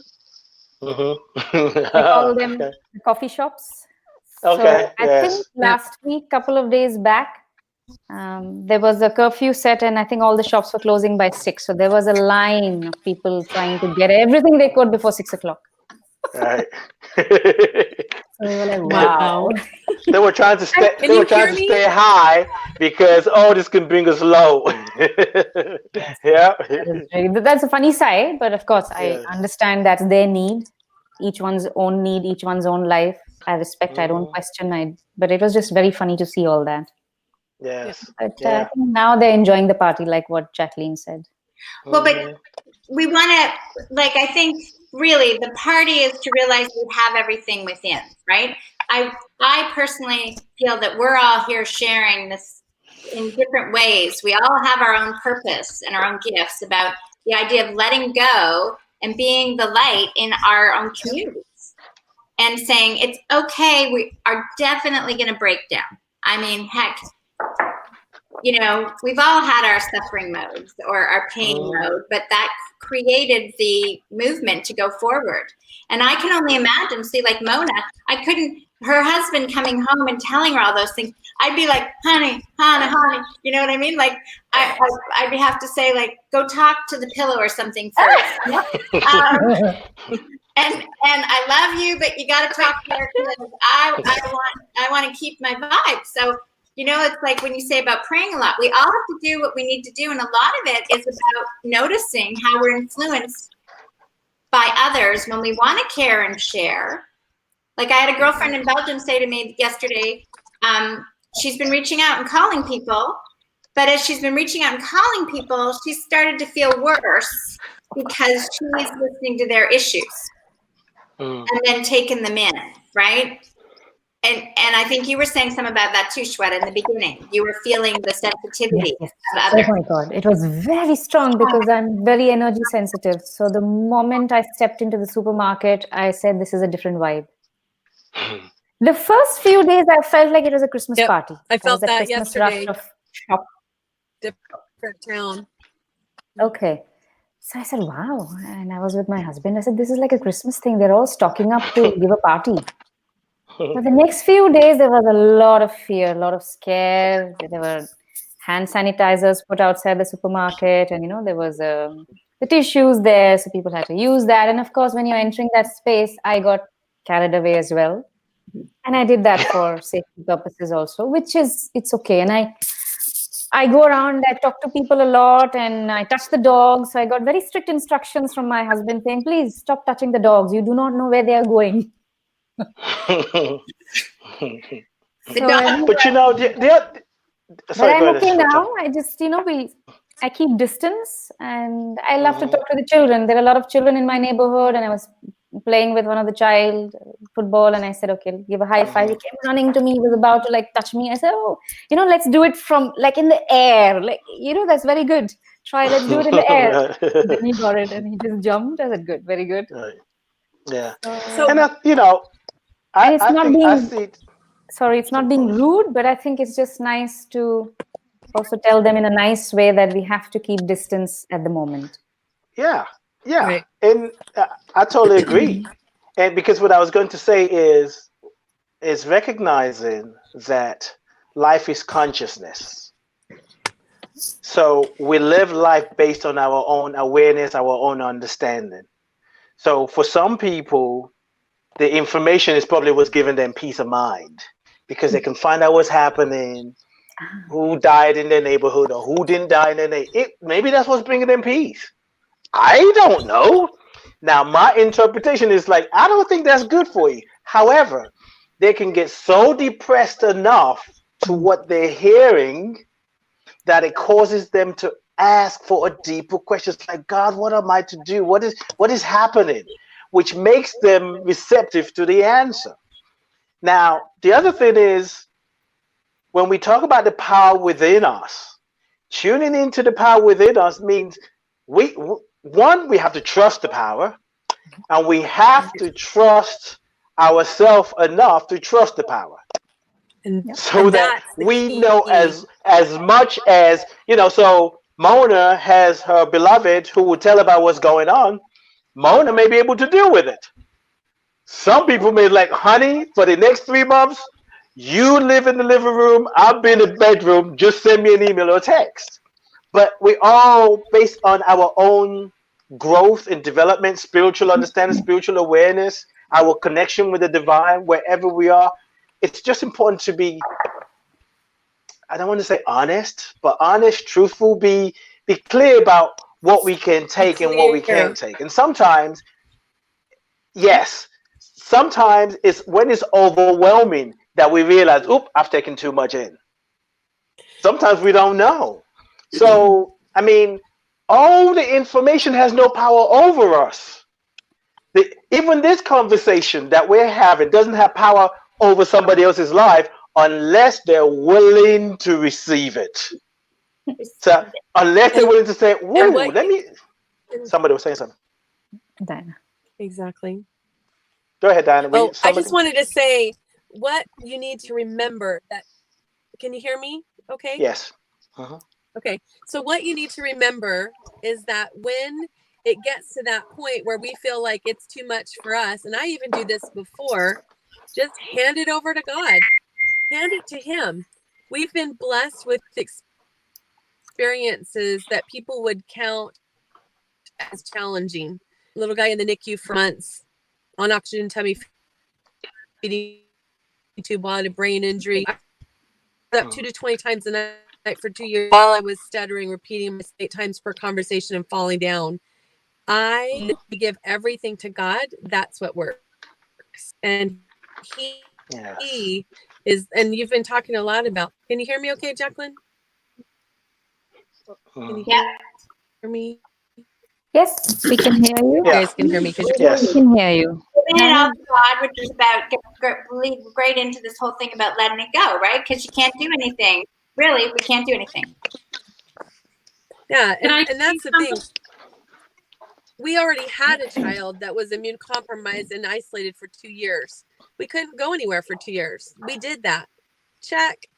We call them the coffee shops. Okay. So I think last week, couple of days back, there was a curfew set, and I think all the shops were closing by 6. So there was a line of people trying to get everything they could before 6 o'clock. Right. So we were like, wow. They were trying to stay. They were trying to stay high because this can bring us low. Yeah. That's a funny side, but of course, I understand that's their need. Each one's own need, each one's own life. I respect. I don't question. But it was just very funny to see all that. Yes. But I think now they're enjoying the party, like what Jacqueline said. Well, but we want to, I think really the party is to realize we have everything within, right? I personally feel that we're all here sharing this in different ways. We all have our own purpose and our own gifts about the idea of letting go and being the light in our own communities and saying it's okay. We are definitely going to break down. I mean, heck, you know, we've all had our suffering modes or our pain mode, but that created the movement to go forward. And I can only imagine, see, like Mona, her husband coming home and telling her all those things. I'd be like, honey, you know what I mean? Like I'd have to say like, go talk to the pillow or something first. And I love you, but you got to talk here because I want to keep my vibe. So, you know, it's like when you say about praying a lot, we all have to do what we need to do. And a lot of it is about noticing how we're influenced by others when we want to care and share. Like I had a girlfriend in Belgium say to me yesterday, she's been reaching out and calling people, but as she's been reaching out and calling people, she's started to feel worse because she's listening to their issues and then taking them in, right? And I think you were saying something about that too, Shweta, in the beginning. You were feeling the sensitivity Yes. of others. Oh my God, it was very strong because I'm very energy sensitive. So the moment I stepped into the supermarket, I said, this is a different vibe. The first few days, I felt like it was a Christmas party. I felt that Christmas yesterday. rush of shop. Different town. Okay. So I said, wow. And I was with my husband. I said, this is like a Christmas thing. They're all stocking up to give a party. But the next few days, there was a lot of fear, a lot of scare. There were hand sanitizers put outside the supermarket. And, you know, there was the tissues there. So people had to use that. And of course, when you're entering that space, I got carried away as well. And I did that for safety purposes also, which is, it's okay. And I go around, I talk to people a lot and I touch the dogs. So I got very strict instructions from my husband saying, please stop touching the dogs. You do not know where they are going. But you know, but I'm okay now. I just, you know, I keep distance and I love to talk to the children. There are a lot of children in my neighborhood and I was playing with one of the child football and I said, okay, give a high five. He came running to me. He was about to like touch me. I said, oh, you know, let's do it from like in the air. Like, you know, that's very good. Let's do it in the air. Then he got it and he just jumped. I said, good, very good. Right. Yeah. So, And you know, it's not being rude, but I think it's just nice to also tell them in a nice way that we have to keep distance at the moment. Yeah. Right. And I totally agree. And because what I was going to say is recognizing that life is consciousness. So we live life based on our own awareness, our own understanding. So for some people, the information is probably what's giving them peace of mind because they can find out what's happening, who died in their neighborhood or who didn't die in their neighborhood. Maybe that's what's bringing them peace. I don't know. Now, my interpretation is like, I don't think that's good for you. However, they can get so depressed enough to what they're hearing that it causes them to ask for a deeper question. It's like, God, what am I to do? What is happening? Which makes them receptive to the answer. Now, the other thing is, when we talk about the power within us, tuning into the power within us means we have to trust the power, and we have to trust ourselves enough to trust the power. So that we know as much as, you know, so Mona has her beloved who will tell about what's going on. Mona may be able to deal with it. Some people may like, honey, for the next 3 months, you live in the living room, I'll be in the bedroom, just send me an email or text. But we all, based on our own growth and development, spiritual understanding, spiritual awareness, our connection with the divine, wherever we are, it's just important to be, I don't want to say honest, but honest, truthful, be clear about what we can take and what we can't take. And sometimes, yes, sometimes it's when it's overwhelming that we realize, oop, I've taken too much in. Sometimes we don't know. So, I mean, all the information has no power over us. Even this conversation that we're having doesn't have power over somebody else's life unless they're willing to receive it. So unless they're willing to say, whoa, somebody was saying something. Diana. Exactly. Go ahead, Diana. Oh, I just wanted to say what you need to remember that, can you hear me? Okay. Yes. Okay. So what you need to remember is that when it gets to that point where we feel like it's too much for us, and I even do this before, just hand it over to God. Hand it to him we've been blessed with experiences that people would count as challenging. Little guy in the NICU for months on oxygen tummy feeding tube while I had a brain injury. I was up 2 to 20 times a night for 2 years while I was stuttering, repeating my 8 times per conversation and falling down. I give everything to God. That's what works. And he is, and you've been talking a lot about, can you hear me okay, Jacqueline? Can you hear me? Yes, we can hear you. You guys can hear me because Yes. We can hear you. Giving it all to God, which is about lead right into this whole thing about letting it go, right? Because you can't do anything. Really, we can't do anything. Yeah, and that's the thing. We already had a child that was immune compromised and isolated for 2 years. We couldn't go anywhere for 2 years. We did that. Check.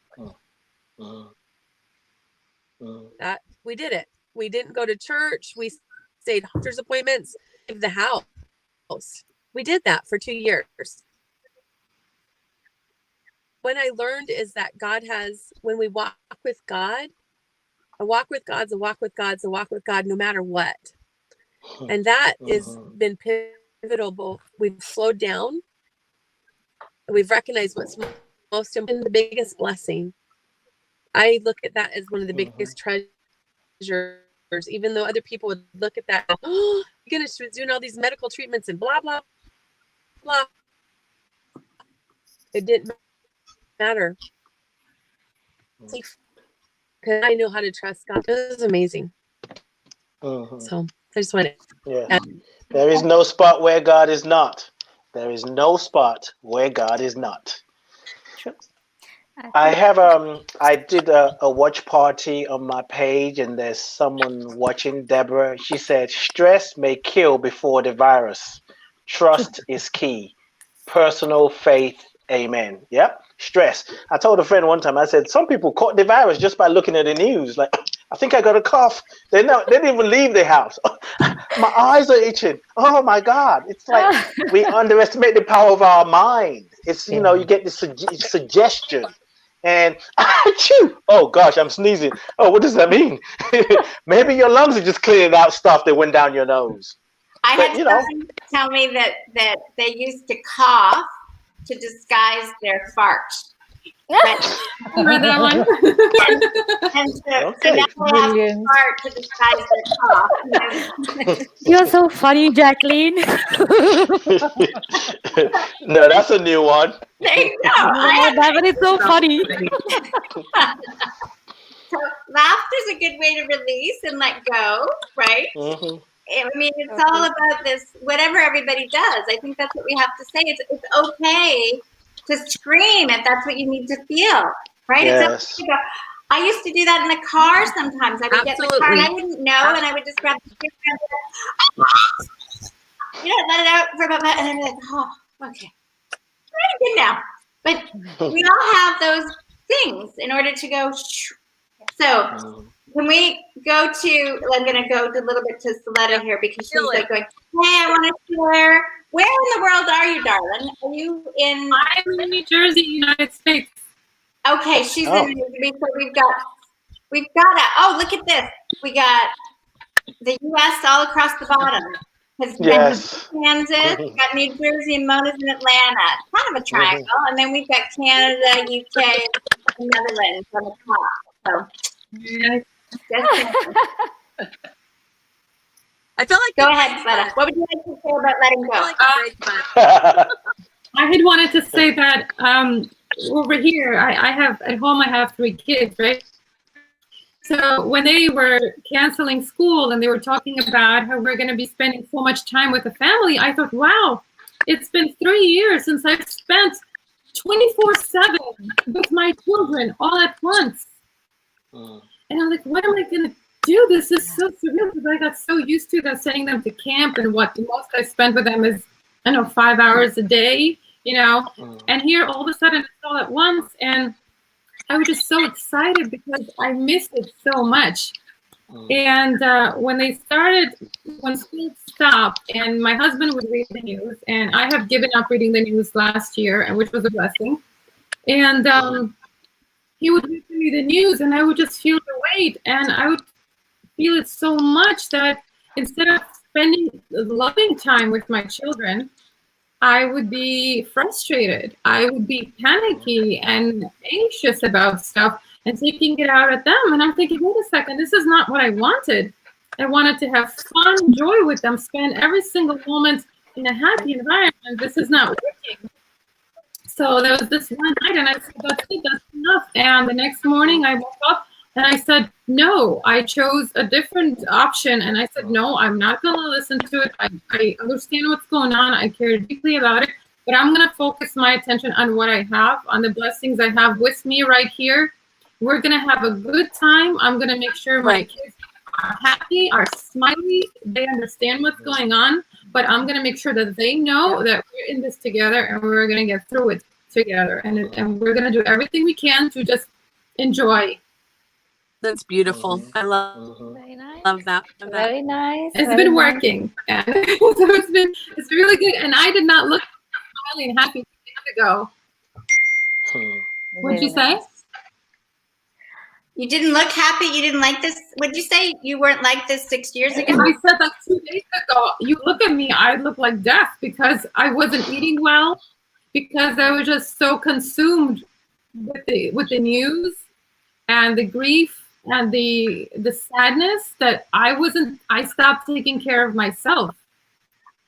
That we did it. We didn't go to church. We stayed doctor's appointments, leave the house. We did that for 2 years. What I learned is that God has, when we walk with God, a walk with God's a walk with God's a walk with God no matter what. And that has been pivotal. We've slowed down. We've recognized what's most important, the biggest blessing. I look at that as one of the biggest treasures, even though other people would look at that, oh, my goodness, she was doing all these medical treatments and blah, blah, blah. It didn't matter. Because I know how to trust God. It was amazing. So I just want to. There is no spot where God is not. There is no spot where God is not. True. I did a watch party on my page, and there's someone watching, Deborah. She said, stress may kill before the virus. Trust is key. Personal faith. Amen. Yep. Stress. I told a friend one time, I said, some people caught the virus just by looking at the news. Like, I think I got a cough. They didn't even leave the house. My eyes are itching. Oh my God. It's like we underestimate the power of our mind. It's, you know, you get the suggestion. And oh gosh, I'm sneezing. Oh, what does that mean? Maybe your lungs are just clearing out stuff that went down your nose. I had someone tell me that they used to cough to disguise their fart. Remember that one? and so now they have to fart to disguise their cough. You're so funny, Jacqueline. No, that's a new one. There you go. That one is so funny. So laughter is a good way to release and let go, right? I mean, it's all about this, whatever everybody does. I think that's what we have to say. It's okay to scream if that's what you need to feel, right? Yes. It's okay to go. I used to do that in the car sometimes. I would get in the car and I wouldn't know, and I would just grab the stick and let it out for about, and then be like, oh, okay. I'm good now. But we all have those things in order to go. So can we go to, I'm going to go a little bit to Saletta here because she's like going, hey, I want to share. Where in the world are you, darling? Are you in? I'm in New Jersey, United States. Okay, she's in New Jersey. So we've got look at this. We got the U.S. all across the bottom. Yes. Kansas, we got New Jersey, and Mona's in Atlanta. Kind of a triangle. And then we've got Canada, UK, and Netherlands on the top. So. I feel like go ahead, Saletta. What would you like to say about letting go? I had wanted to say that over here, I have at home. I have 3 kids, right? So when they were canceling school and they were talking about how we're going to be spending so much time with the family, I thought, wow, it's been 3 years since I've spent 24/7 with my children all at once. And I'm like, what am I going to do? This is so surreal because I got so used to that, sending them to camp, and what the most I spent with them is, 5 hours a day, and here all of a sudden it's all at once. And I was just so excited because I missed it so much. And when school stopped and my husband would read the news, and I have given up reading the news last year, and which was a blessing. And he would give me the news, and I would just feel the weight, and I would feel it so much that instead of spending loving time with my children, I would be frustrated. I would be panicky and anxious about stuff and taking it out at them. And I'm thinking, wait a second, this is not what I wanted. I wanted to have fun, joy with them, spend every single moment in a happy environment. This is not working. So there was this one night, and I said, that's it, that's enough. And the next morning I woke up and I said, no, I chose a different option. And I said, no, I'm not going to listen to it. I understand what's going on. I care deeply about it. But I'm going to focus my attention on what I have, on the blessings I have with me right here. We're going to have a good time. I'm going to make sure my kids are happy, are smiley. They understand what's going on. But I'm going to make sure that they know that we're in this together and we're going to get through it together. And we're going to do everything we can to just enjoy. That's beautiful. I Very nice. love that. Very nice. It's very been nice. working. And so it's really good. And I did not look smiling and happy 2 days ago. What'd you say? You didn't look happy? You didn't like this? What'd you say? You weren't like this 6 years ago? I said like 2 days ago, you look at me, I look like death because I wasn't eating well, because I was just so consumed with the news and the grief and the sadness that I stopped taking care of myself.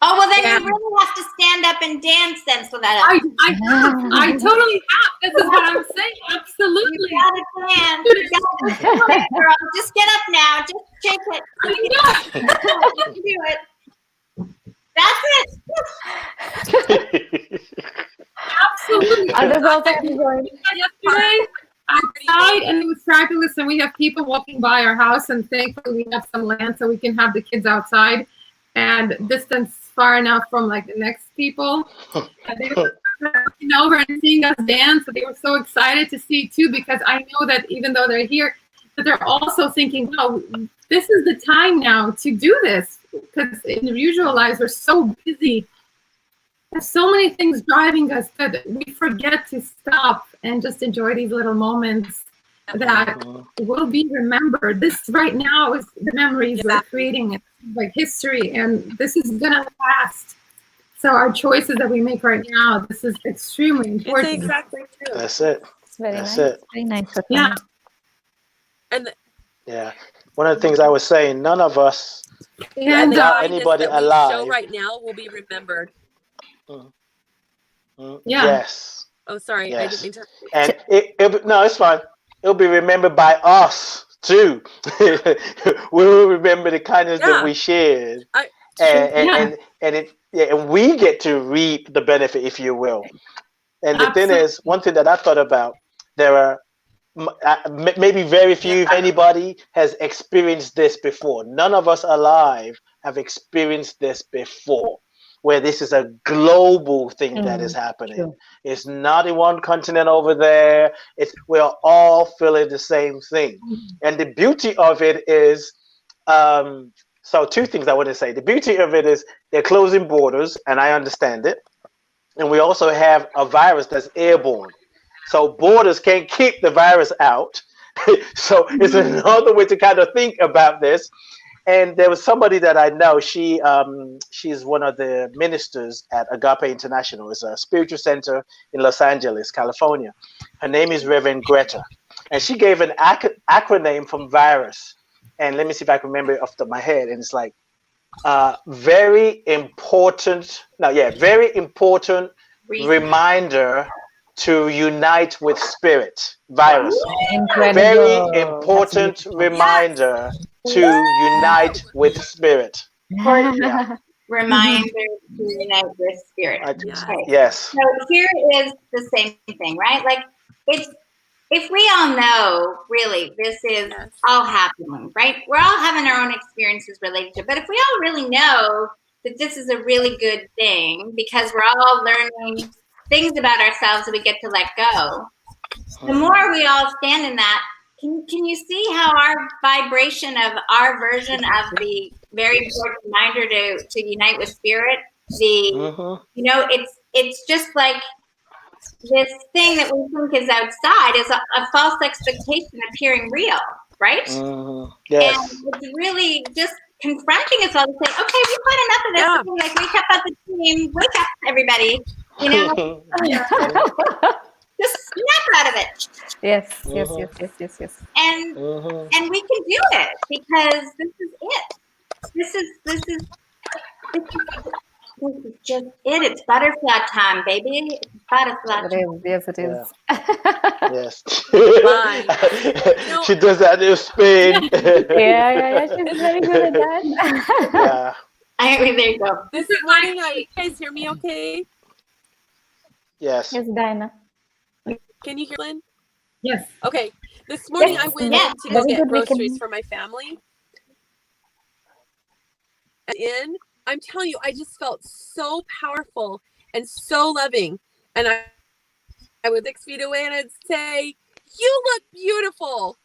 Oh, well, then you really have to stand up and dance then so that I totally have. This is what I'm saying. Absolutely. You gotta dance. You gotta do it, girl. Just get up now. Just shake it. Just do it. That's it. Absolutely. Others also enjoyed. Yesterday, outside, and it was fabulous. And we have people walking by our house, and thankfully we have some land so we can have the kids outside and distance far enough from like the next people. And they were looking over and seeing us dance. So they were so excited to see too, because I know that even though they're here, that they're also thinking, "Oh, this is the time now to do this." Because in the usual lives, we're so busy. There's so many things driving us that we forget to stop and just enjoy these little moments that will be remembered. This right now is the memories we're creating, like history, and this is gonna last. So our choices that we make right now, this is extremely important. It's exactly true. That's it. It's very That's nice. it. Very nice. Yeah. And Yeah. One of the things I was saying, none of us, And not anybody that we alive. show right now will be remembered. Yeah. Yes. Oh, sorry, I didn't Yes. mean to. And no, it's fine. It'll be remembered by us too. We will remember the kindness that we shared, and we get to reap the benefit, if you will. And the thing is, one thing that I thought about, there are maybe very few, if anybody, has experienced this before. None of us alive have experienced this before, where this is a global thing that is happening. True. It's not in one continent over there. We're all feeling the same thing. And the beauty of it is, so two things I want to say. The beauty of it is they're closing borders, and I understand it. And we also have a virus that's airborne. So borders can't keep the virus out. So it's another way to kind of think about this. And there was somebody that I know. She's one of the ministers at Agape International. It's a spiritual center in Los Angeles, California. Her name is Reverend Greta, and she gave an acronym from virus. And let me see if I can remember it off the top of my head. And it's like very important reminder to unite with spirit. Virus. Incredible. Very important reminder to unite with spirit. Yeah. Reminder to unite with spirit. Okay. Yes. So here is the same thing, right? Like if we all know, really, this is all happening, right? We're all having our own experiences related to it. But if we all really know that this is a really good thing because we're all learning things about ourselves that we get to let go, the more we all stand in that, can you see how our vibration of our version of the very important reminder to unite with spirit, it's just like this thing that we think is outside is a false expectation appearing real, right? Yes. And it's really just confronting us all to say, okay, we've had enough of this. Yeah. Okay, like, wake up as a team, wake up, everybody. You know, just snap out of it. Yes. And we can do it because this is it. This is just it. It's butterfly time, baby. It's butterfly time. Yes, it is. Yes. Fine. She does that little spin. Yeah. She's very good at that. Yeah. There you go. This morning, you guys hear me okay? Yes. Yes, Diana. Can you hear Lynn? Yes. Okay. This morning Yes. I went Yeah. in to go Very get good, we can- groceries for my family. And I'm telling you, I just felt so powerful and so loving. And I was 6 feet away and I'd say, "You look beautiful."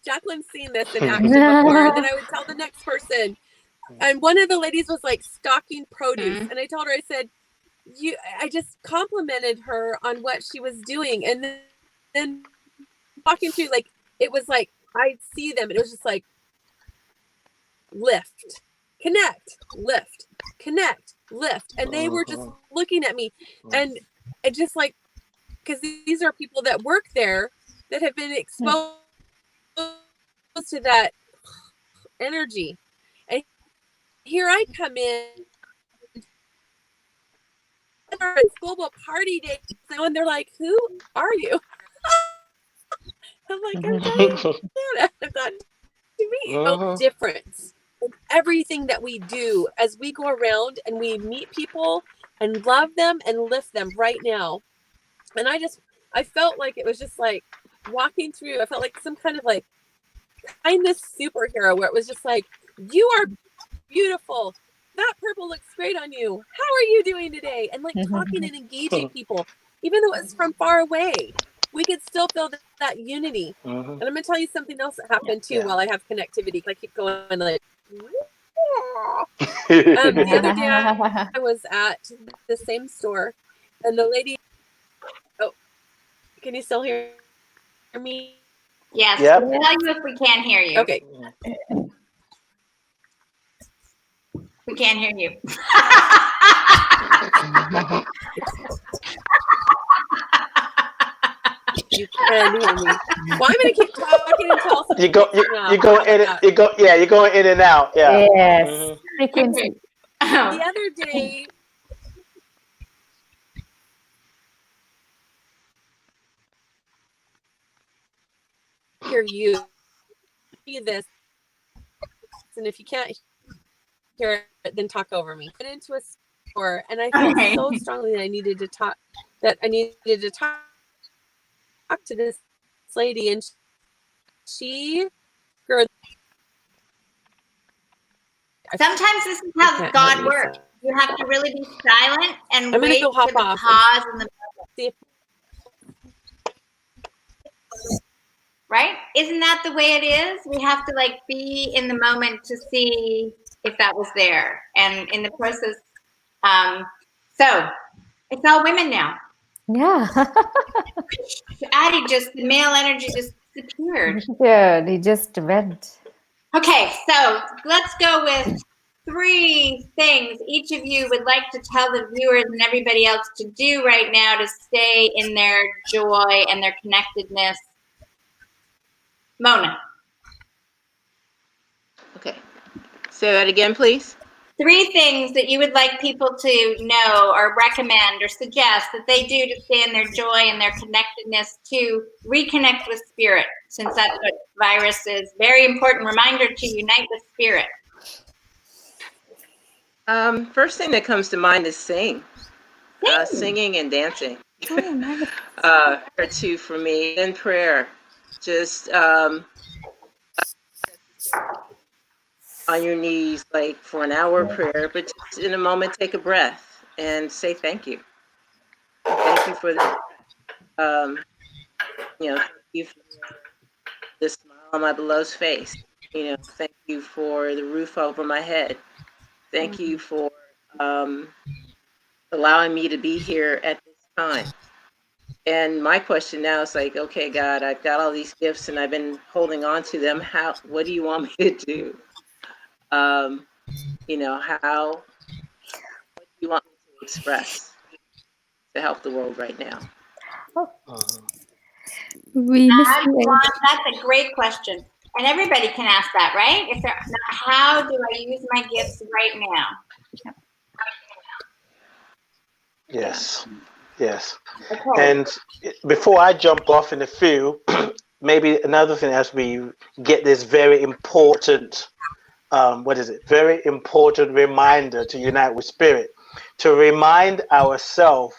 Jacqueline's seen this in action before. And then I would tell the next person. And one of the ladies was like stocking produce. And I told her, I said, I just complimented her on what she was doing. And then walking through, like, it was like, I'd see them. And it was just like, lift, connect, lift, connect, lift. And they were just looking at me. And it just like, because these are people that work there that have been exposed to that energy. And here I come in. It's global party day, and they're like, "Who are you?" I'm like, "I'm Diana." I'm not to me. No difference in everything that we do as we go around and we meet people and love them and lift them right now. And I felt like it was just like walking through. I felt like some kind of like kindness superhero where it was just like, "You are beautiful. That purple looks great on you. How are you doing today?" And like talking and engaging people, even though it's from far away, we could still feel that unity. And I'm going to tell you something else that happened too while I have connectivity. I keep going like, the other day I was at the same store and the lady, oh, can you still hear me? Yes. Yep. We'll tell you if we can't hear you. Okay. We can't hear you. You can hear me. Well, I'm going to keep talking until You're going in and out. Yeah. Yes. Frequency. The other day, hear you. See this, and if you can't hear it, then talk over me. Went into a store, and I felt so strongly that I needed to talk. To this lady, and she, girl. Sometimes this is how God works. You have to really be silent and I'm wait go for hop the off pause in the see if right? Isn't that the way it is? We have to like be in the moment to see if that was there. And in the process, so it's all women now. Yeah. Ade the male energy just disappeared. Yeah, they just went. Okay, so let's go with 3 things each of you would like to tell the viewers and everybody else to do right now to stay in their joy and their connectedness. Mona. Okay. Say that again, please. 3 things that you would like people to know or recommend or suggest that they do to stay in their joy and their connectedness to reconnect with spirit, since that's what virus is. Very important reminder to unite with spirit. First thing that comes to mind is singing and dancing. Oh, nice. Are 2 for me. And prayer. Just on your knees, like for an hour prayer, but just in a moment, take a breath and say thank you. Thank you for the, thank you for the smile on my beloved's face. Thank you for the roof over my head. Thank you for allowing me to be here at this time. And my question now is like, okay, God, I've got all these gifts and I've been holding on to them. What do you want me to do? You know, what do you want me to express to help the world right now? We miss you. That's a great question. And everybody can ask that, right? If they're, how do I use my gifts right now? Yes. Yes. Okay. And before I jump off in a few, maybe another thing as we get this very important, very important reminder to unite with spirit, to remind ourselves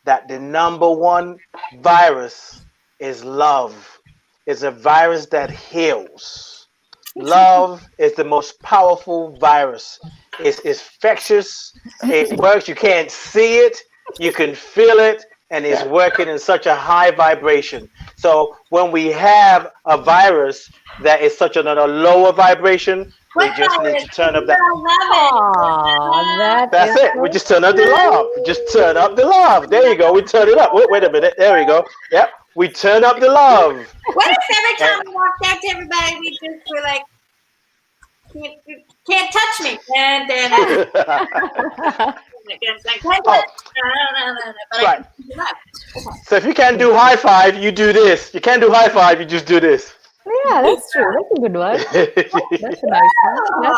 that the number one virus is love. It's a virus that heals. Love is the most powerful virus. It's infectious. It works. You can't see it. You can feel it. And it's working in such a high vibration. So when we have a virus that is such a lower vibration, we just need to turn up that. That's it. We just turn up the love. Just turn up the love. There you go. We turn it up. Wait a minute. There we go. Yep. We turn up the love. What if every time we walked out to everybody, we just were like, can't touch me. Right. So if you can't do high five, you do this. You can't do high five, you just do this. Yeah, that's true. That's a good one. That's a nice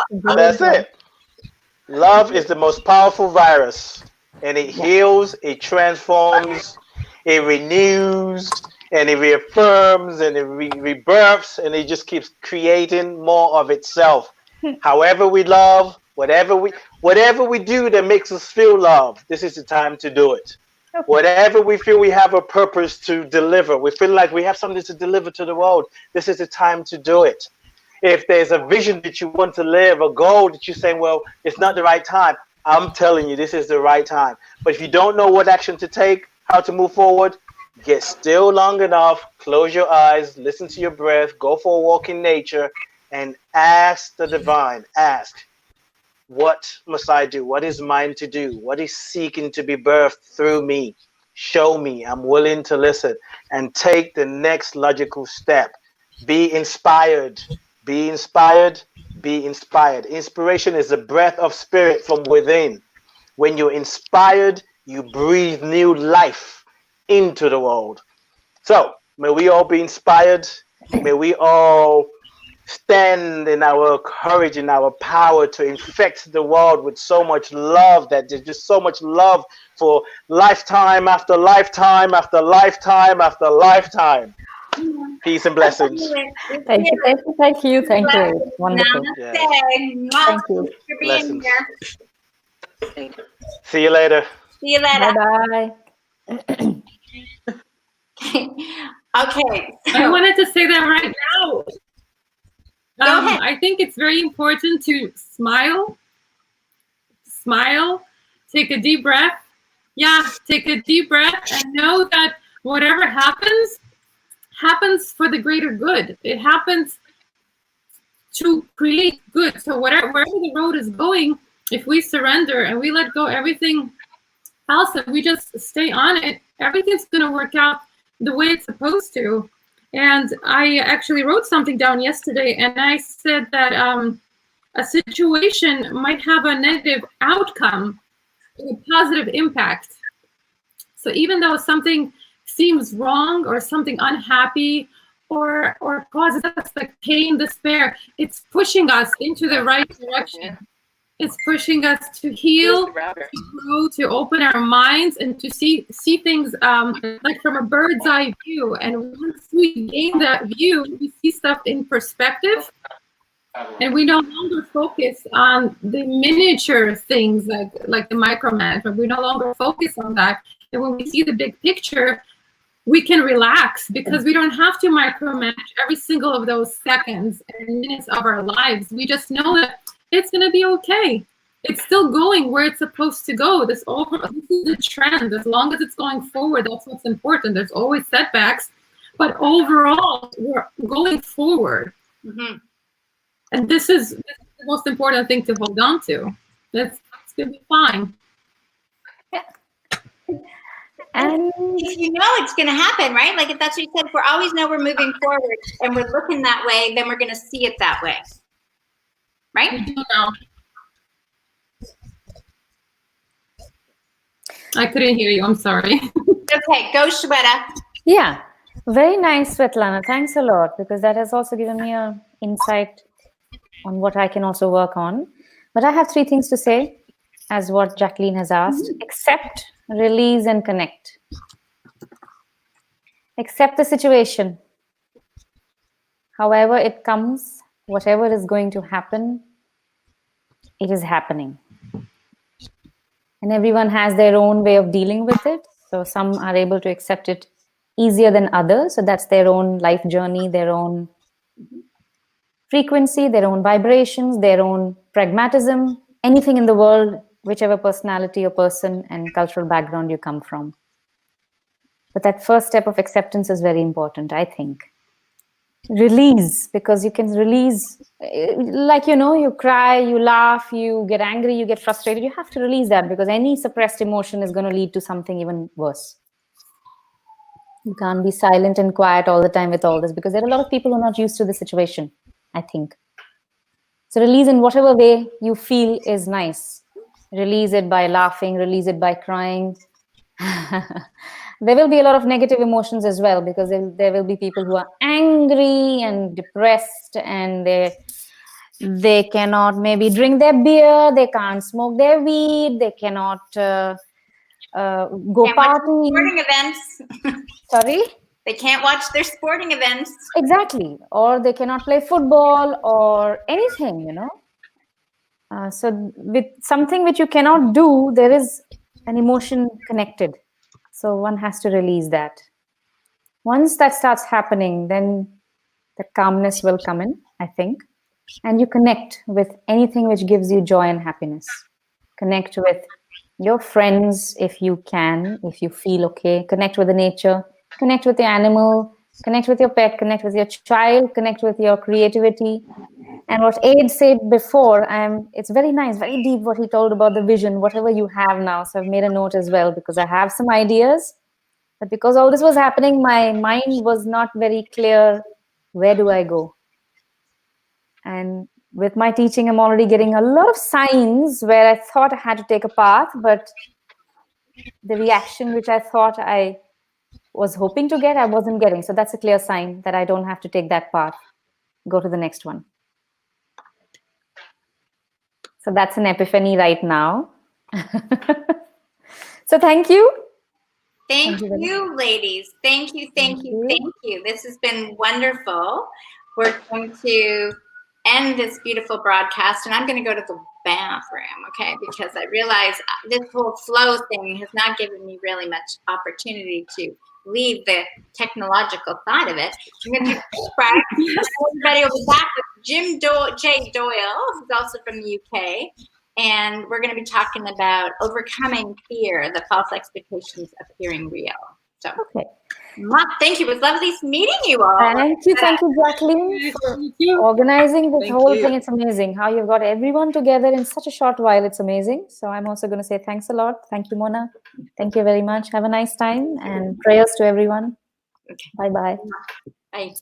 one. That's it. Love is the most powerful virus, and it heals, it transforms, it renews, and it reaffirms, and it rebirths, and it just keeps creating more of itself. However we love, whatever we do that makes us feel love, this is the time to do it. Okay. Whatever we feel we have a purpose to deliver, we feel like we have something to deliver to the world, this is the time to do it. If there's a vision that you want to live, a goal that you're saying, well, it's not the right time, I'm telling you, this is the right time. But if you don't know what action to take, how to move forward, get still long enough, close your eyes, listen to your breath, go for a walk in nature, and ask the divine, ask, what must I do? What is mine to do? What is seeking to be birthed through me? Show me, I'm willing to listen, and take the next logical step. Be inspired, be inspired, be inspired. Inspiration is the breath of spirit from within. When you're inspired, you breathe new life into the world. So may we all be inspired. May we all stand in our courage and our power to infect the world with so much love, that there's just so much love for lifetime after lifetime after lifetime after lifetime. Peace and blessings. Thank you. Wonderful. Yeah. Thank you for being here. Thank you. See you later. See you later. Bye-bye. Okay. I wanted to say that right now. Go ahead. I think it's very important to smile, take a deep breath. Yeah, take a deep breath and know that whatever happens for the greater good. It happens to create good. So wherever the road is going, if we surrender and we let go everything else and we just stay on it, everything's going to work out the way it's supposed to. And I actually wrote something down yesterday, and I said that a situation might have a negative outcome with a positive impact. So even though something seems wrong or something unhappy or causes us like pain, despair, it's pushing us into the right direction. It's pushing us to heal, to grow, to open our minds, and to see things like from a bird's eye view. And once we gain that view, we see stuff in perspective, and we no longer focus on the miniature things like the micromanagement. We no longer focus on that. And when we see the big picture, we can relax because we don't have to micromanage every single of those seconds and minutes of our lives. We just know that it's going to be okay. It's still going where it's supposed to go. This is the trend. As long as it's going forward, that's what's important. There's always setbacks, but overall, we're going forward. Mm-hmm. And this is the most important thing to hold on to. It's going to be fine. And if you know it's going to happen, right? Like if that's what you said, if we always know we're moving forward and we're looking that way, then we're going to see it that way, right? We do know. I couldn't hear you. I'm sorry. Okay, go Shweta. yeah, very nice, Svetlana. Thanks a lot, because that has also given me an insight on what I can also work on. But I have 3 things to say, as what Jacqueline has asked. Accept, release, and connect. Accept the situation. However it comes, whatever is going to happen, it is happening. And everyone has their own way of dealing with it. So some are able to accept it easier than others. So that's their own life journey, their own frequency, their own vibrations, their own pragmatism, anything in the world, whichever personality or person and cultural background you come from. But that first step of acceptance is very important, I think. Release, because you can release, like, you cry, you laugh, you get angry, you get frustrated. You have to release that, because any suppressed emotion is going to lead to something even worse. You can't be silent and quiet all the time with all this, because there are a lot of people who are not used to the situation, I think. So release in whatever way you feel is nice. Release it by laughing, release it by crying. There will be a lot of negative emotions as well, because there will be people who are angry and depressed, and they cannot maybe drink their beer, they can't smoke their weed, they cannot go partying. Sporting events. Sorry? They can't watch their sporting events. Exactly. Or they cannot play football or anything, So with something which you cannot do, there is an emotion connected. So one has to release that. Once that starts happening, then the calmness will come in, I think. And you connect with anything which gives you joy and happiness. Connect with your friends if you can, if you feel okay. Connect with the nature. Connect with the animal. Connect with your pet. Connect with your child. Connect with your creativity. And what Ade said before, it's very nice, very deep what he told about the vision, whatever you have now. So I've made a note as well, because I have some ideas. But because all this was happening, my mind was not very clear. Where do I go? And with my teaching, I'm already getting a lot of signs where I thought I had to take a path, but the reaction which I thought I was hoping to get, I wasn't getting. So that's a clear sign that I don't have to take that path. Go to the next one. So that's an epiphany right now. So thank you. Thank you, ladies. Thank you, thank you, thank you. This has been wonderful. We're going to end this beautiful broadcast, and I'm going to go to the bathroom, okay? Because I realize this whole flow thing has not given me really much opportunity to leave the technological side of it. I'm going to take a break. Everybody will be back with Jim J. Doyle, who's also from the UK. And we're going to be talking about overcoming fear, the false expectations of appearing real. So, thank you. It was lovely meeting you all. Thank you, Jacqueline, for organizing this whole thing. It's amazing how you've got everyone together in such a short while. It's amazing. So I'm also going to say thanks a lot. Thank you, Mona. Thank you very much. Have a nice time, and prayers to everyone. Okay. Bye-bye. Bye.